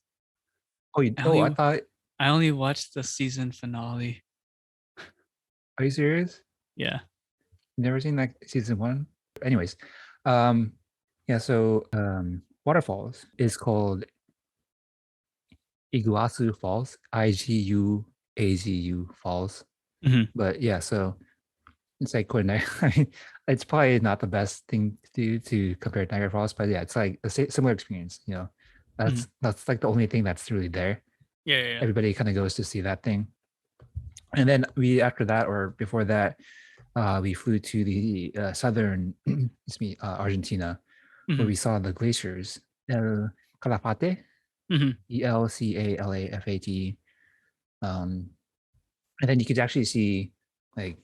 [SPEAKER 2] I thought,
[SPEAKER 1] I only watched the season finale.
[SPEAKER 2] are you serious?
[SPEAKER 1] Yeah.
[SPEAKER 2] You never seen like season one? Anyways, um, yeah, so waterfalls is called Iguazu Falls, Iguazu Falls.
[SPEAKER 1] Mhm.
[SPEAKER 2] But yeah, so it's like quite nice. I mean, it's probably not the best thing to do to compare to Niagara Falls, but yeah, it's like a similar experience. You know,
[SPEAKER 1] Mhm.
[SPEAKER 2] that's like the only thing that's really there.
[SPEAKER 1] Yeah, yeah, yeah.
[SPEAKER 2] Everybody kind of goes to see that thing, and then we after that or before that, we flew to the southern, excuse me, Argentina, where
[SPEAKER 1] Mhm.
[SPEAKER 2] we saw the glaciers, El Calafate,
[SPEAKER 1] Mhm.
[SPEAKER 2] Elcalafate, um, and then you could actually see like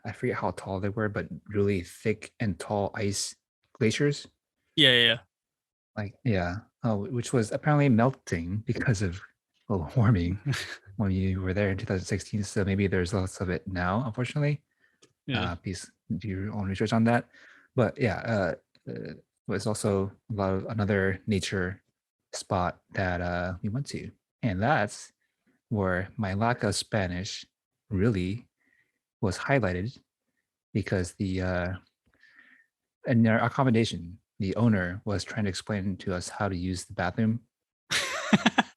[SPEAKER 2] I forget how tall they were, but really thick and tall ice glaciers.
[SPEAKER 1] Yeah, yeah,
[SPEAKER 2] Like yeah, which was apparently melting because of global warming
[SPEAKER 1] yeah.
[SPEAKER 2] when you were there in 2016. So maybe there's lots of it now, unfortunately.
[SPEAKER 1] Yeah.
[SPEAKER 2] Please do your own research on that. But yeah, was also a lot of another nature spot that we went to, and that's where my lack of Spanish really was highlighted because the in our accommodation, the owner was trying to explain to us how to use the bathroom,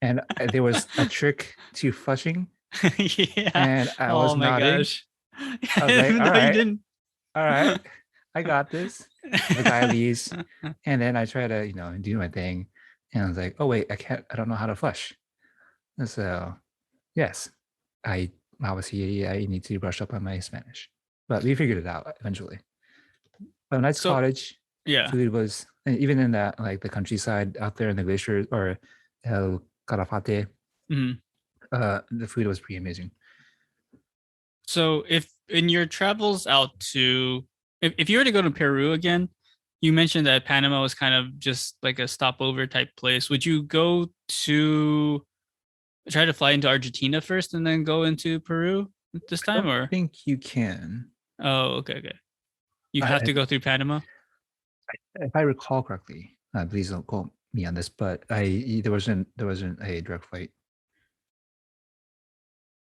[SPEAKER 2] and there was a trick to flushing,
[SPEAKER 1] Yeah.
[SPEAKER 2] and I was
[SPEAKER 1] Oh my
[SPEAKER 2] nodding.
[SPEAKER 1] gosh.
[SPEAKER 2] I was like,
[SPEAKER 1] Even though you didn't.
[SPEAKER 2] all right, I got this. The guy leaves, and then I try to, do my thing, and I was like, oh wait, I don't know how to flush. And so, yes, I obviously I need to brush up on my Spanish, but we figured it out eventually. But a nice
[SPEAKER 1] So
[SPEAKER 2] cottage,
[SPEAKER 1] yeah.
[SPEAKER 2] food was, and even in that like the countryside out there in the glacier or El Calafate,
[SPEAKER 1] Mhm.
[SPEAKER 2] the food was pretty amazing.
[SPEAKER 1] So if in your travels out to if you were to go to Peru again, you mentioned that Panama was kind of just like a stopover type place. Would you go to try to fly into Argentina first and then go into Peru this
[SPEAKER 2] I
[SPEAKER 1] time
[SPEAKER 2] don't
[SPEAKER 1] or
[SPEAKER 2] think you can.
[SPEAKER 1] oh okay, okay. You have
[SPEAKER 2] I,
[SPEAKER 1] to go through Panama?
[SPEAKER 2] if I recall correctly, please don't quote me on this, but there wasn't a direct flight.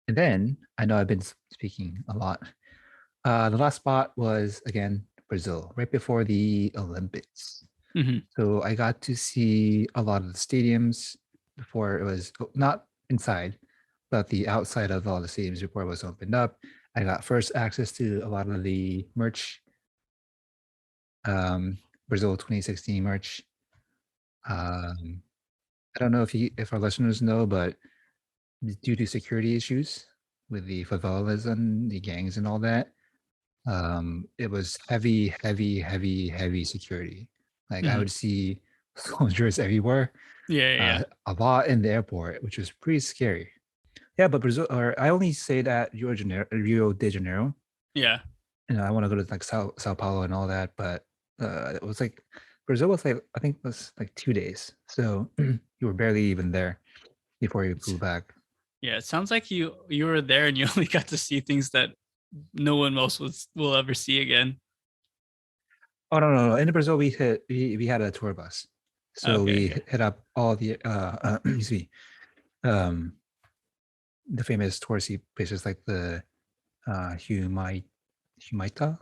[SPEAKER 2] And then I know I've been speaking a lot. The last spot was again Brazil, right before the Olympics.
[SPEAKER 1] Hmm.
[SPEAKER 2] So I got to see a lot of the stadiums before it was not inside, but the outside of all the stadiums before it was opened up. I got first access to a lot of the merch, Brazil 2016 merch. Um, I don't know if our listeners know, but due to security issues with the favelas and the gangs and all that, it was heavy security. Like I
[SPEAKER 1] Hmm.
[SPEAKER 2] would see soldiers everywhere,
[SPEAKER 1] Yeah, yeah, yeah.
[SPEAKER 2] a lot in the airport, which was pretty scary. Yeah, but Brazil, or I only say that Rio de Janeiro.
[SPEAKER 1] Yeah.
[SPEAKER 2] I want to go to like Sao Paulo and all that, but it was like Brazil was like I think it was like 2 days, so you were barely even there before you flew back.
[SPEAKER 1] Yeah, it sounds like you were there and you only got to see things that no one else will ever see again.
[SPEAKER 2] Oh no! In Brazil, we had a tour bus, so
[SPEAKER 1] Okay,
[SPEAKER 2] we
[SPEAKER 1] okay.
[SPEAKER 2] hit up all the excuse me, um, the famous touristy places like the Humaita,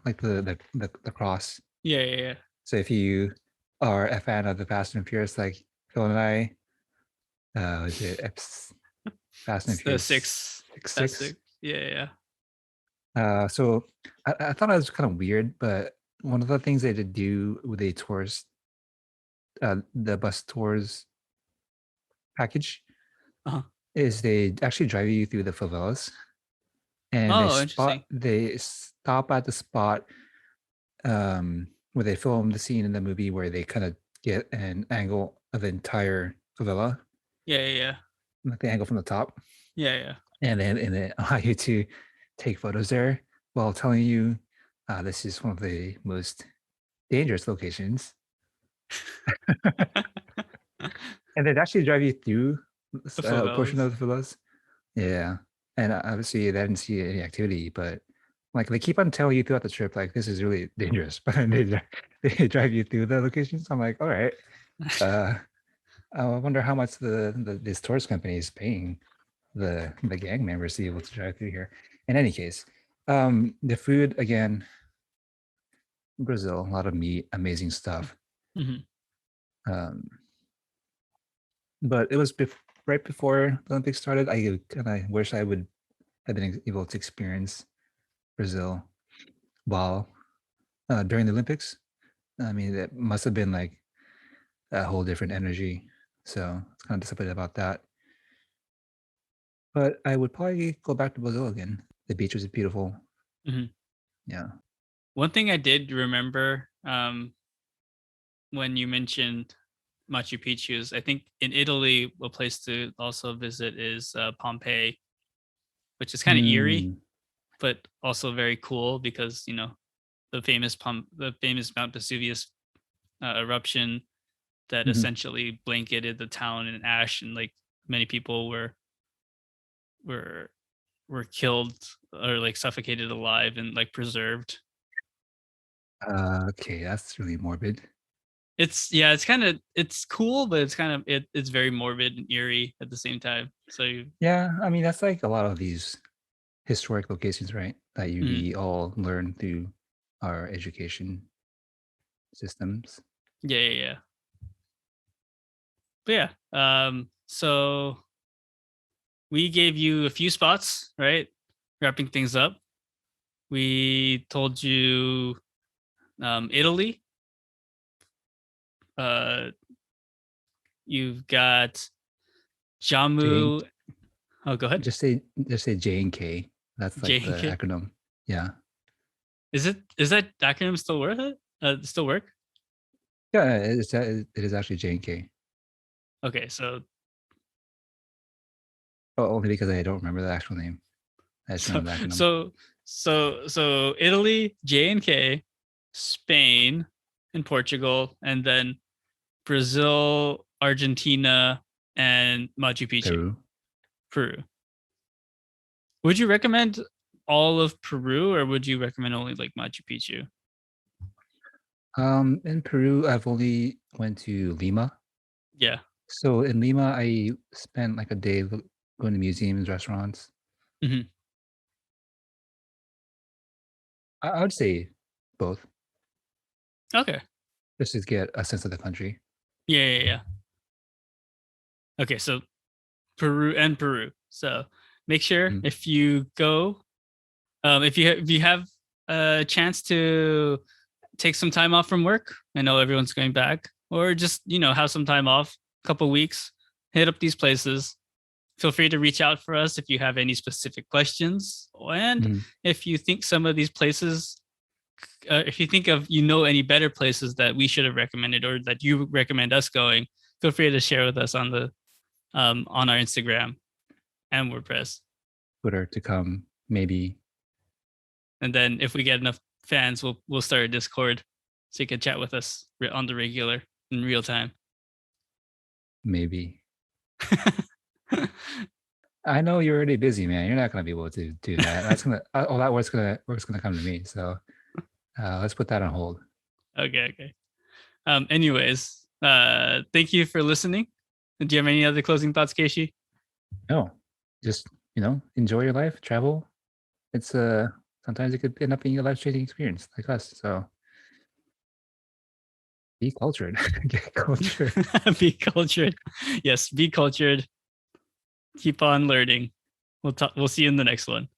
[SPEAKER 2] like the cross.
[SPEAKER 1] Yeah, yeah, yeah.
[SPEAKER 2] So if you are a fan of the Fast and Furious, like Phil and I, was it Fast and
[SPEAKER 1] It's the
[SPEAKER 2] Furious
[SPEAKER 1] six. That's
[SPEAKER 2] six?
[SPEAKER 1] six. Yeah, yeah, yeah.
[SPEAKER 2] So I thought it was kind of weird, but one of the things they did do with a tourist, the bus tours package
[SPEAKER 1] Uh-huh.
[SPEAKER 2] is they actually drive you through the favelas and
[SPEAKER 1] Oh, interesting.
[SPEAKER 2] they stop at the spot where they film the scene in the movie where they kind of get an angle of the entire favela,
[SPEAKER 1] Yeah, yeah, yeah.
[SPEAKER 2] like the angle from the top,
[SPEAKER 1] Yeah, yeah.
[SPEAKER 2] and then allow you to take photos there while telling you this is one of the most dangerous locations. And they'd actually drive you through.
[SPEAKER 1] The
[SPEAKER 2] a portion
[SPEAKER 1] favelas.
[SPEAKER 2] of the villas. Yeah, and obviously they didn't see any activity, but like they keep on telling you throughout the trip, like this is really dangerous, but then they drive you through the locations. I'm like, all right. Uh, I wonder how much this tourist company is paying the gang members to be able to drive through here. In any case, the food again, Brazil, a lot of meat, amazing stuff.
[SPEAKER 1] Mhm.
[SPEAKER 2] Um, but it was right before the Olympics started. I kind of wish I would have been able to experience Brazil while during the Olympics. I mean, it must have been like a whole different energy. So it's kind of disappointed about that. But I would probably go back to Brazil again. The beach was beautiful.
[SPEAKER 1] Mhm.
[SPEAKER 2] Yeah.
[SPEAKER 1] One thing I did remember when you mentioned Machu Picchu is I think in Italy, a place to also visit is Pompeii, which is kind of eerie,
[SPEAKER 2] Mm,
[SPEAKER 1] but also very cool because the famous Mount Vesuvius eruption that
[SPEAKER 2] mhm.
[SPEAKER 1] essentially blanketed the town in ash, and like many people were were killed or like suffocated alive and like preserved.
[SPEAKER 2] Okay, that's really morbid.
[SPEAKER 1] It's yeah, it's kind of it's cool, but it's very morbid and eerie at the same time. So
[SPEAKER 2] Yeah, I mean that's like a lot of these historic locations, right? That
[SPEAKER 1] mhm.
[SPEAKER 2] we all learn through our education systems.
[SPEAKER 1] Yeah, yeah, yeah. But yeah, so we gave you a few spots, right? Wrapping things up. We told you Italy. Uh, you've got
[SPEAKER 2] J
[SPEAKER 1] Jammu. Oh, go ahead.
[SPEAKER 2] just say J and K. That's like the
[SPEAKER 1] JK.
[SPEAKER 2] acronym. Yeah.
[SPEAKER 1] Is that acronym still worth it? Still work?
[SPEAKER 2] Yeah, it is actually J and K.
[SPEAKER 1] Okay, so
[SPEAKER 2] Oh, only because I don't remember the actual name. I just
[SPEAKER 1] so
[SPEAKER 2] remember the acronym.
[SPEAKER 1] so so Italy, J and K, Spain, and Portugal, and then Brazil, Argentina, and Machu Picchu,
[SPEAKER 2] Peru.
[SPEAKER 1] Peru. Would you recommend all of Peru, or would you recommend only like Machu Picchu?
[SPEAKER 2] In Peru, I've only went to Lima.
[SPEAKER 1] Yeah.
[SPEAKER 2] So in Lima, I spent like a day going to museums, restaurants.
[SPEAKER 1] Hmm.
[SPEAKER 2] I would say both,
[SPEAKER 1] Okay.
[SPEAKER 2] just to get a sense of the country.
[SPEAKER 1] Yeah, yeah, yeah. Okay, so Peru and Peru. So make sure
[SPEAKER 2] Mm.
[SPEAKER 1] if you go, if you have a chance to take some time off from work. I know everyone's going back, or just have some time off, a couple weeks. Hit up these places. Feel free to reach out for us if you have any specific questions, and
[SPEAKER 2] Mhm.
[SPEAKER 1] if you think some of these places, if you think of any better places that we should have recommended or that you recommend us going, feel free to share with us on our Instagram and WordPress.
[SPEAKER 2] Twitter to come, maybe,
[SPEAKER 1] And then if we get enough fans, we'll start a Discord so you can chat with us on the regular in real time.
[SPEAKER 2] maybe. I know you're already busy, man. You're not gonna be able to do that. That's gonna all that work's gonna come to me. So let's put that on hold.
[SPEAKER 1] Okay, okay. Anyways, thank you for listening. Do you have any other closing thoughts, Keishi?
[SPEAKER 2] No, just enjoy your life, travel. It's sometimes it could end up being a life changing experience like us. So be cultured, get cultured.
[SPEAKER 1] Be cultured. Yes, be cultured. Keep on learning. We'll see you in the next one.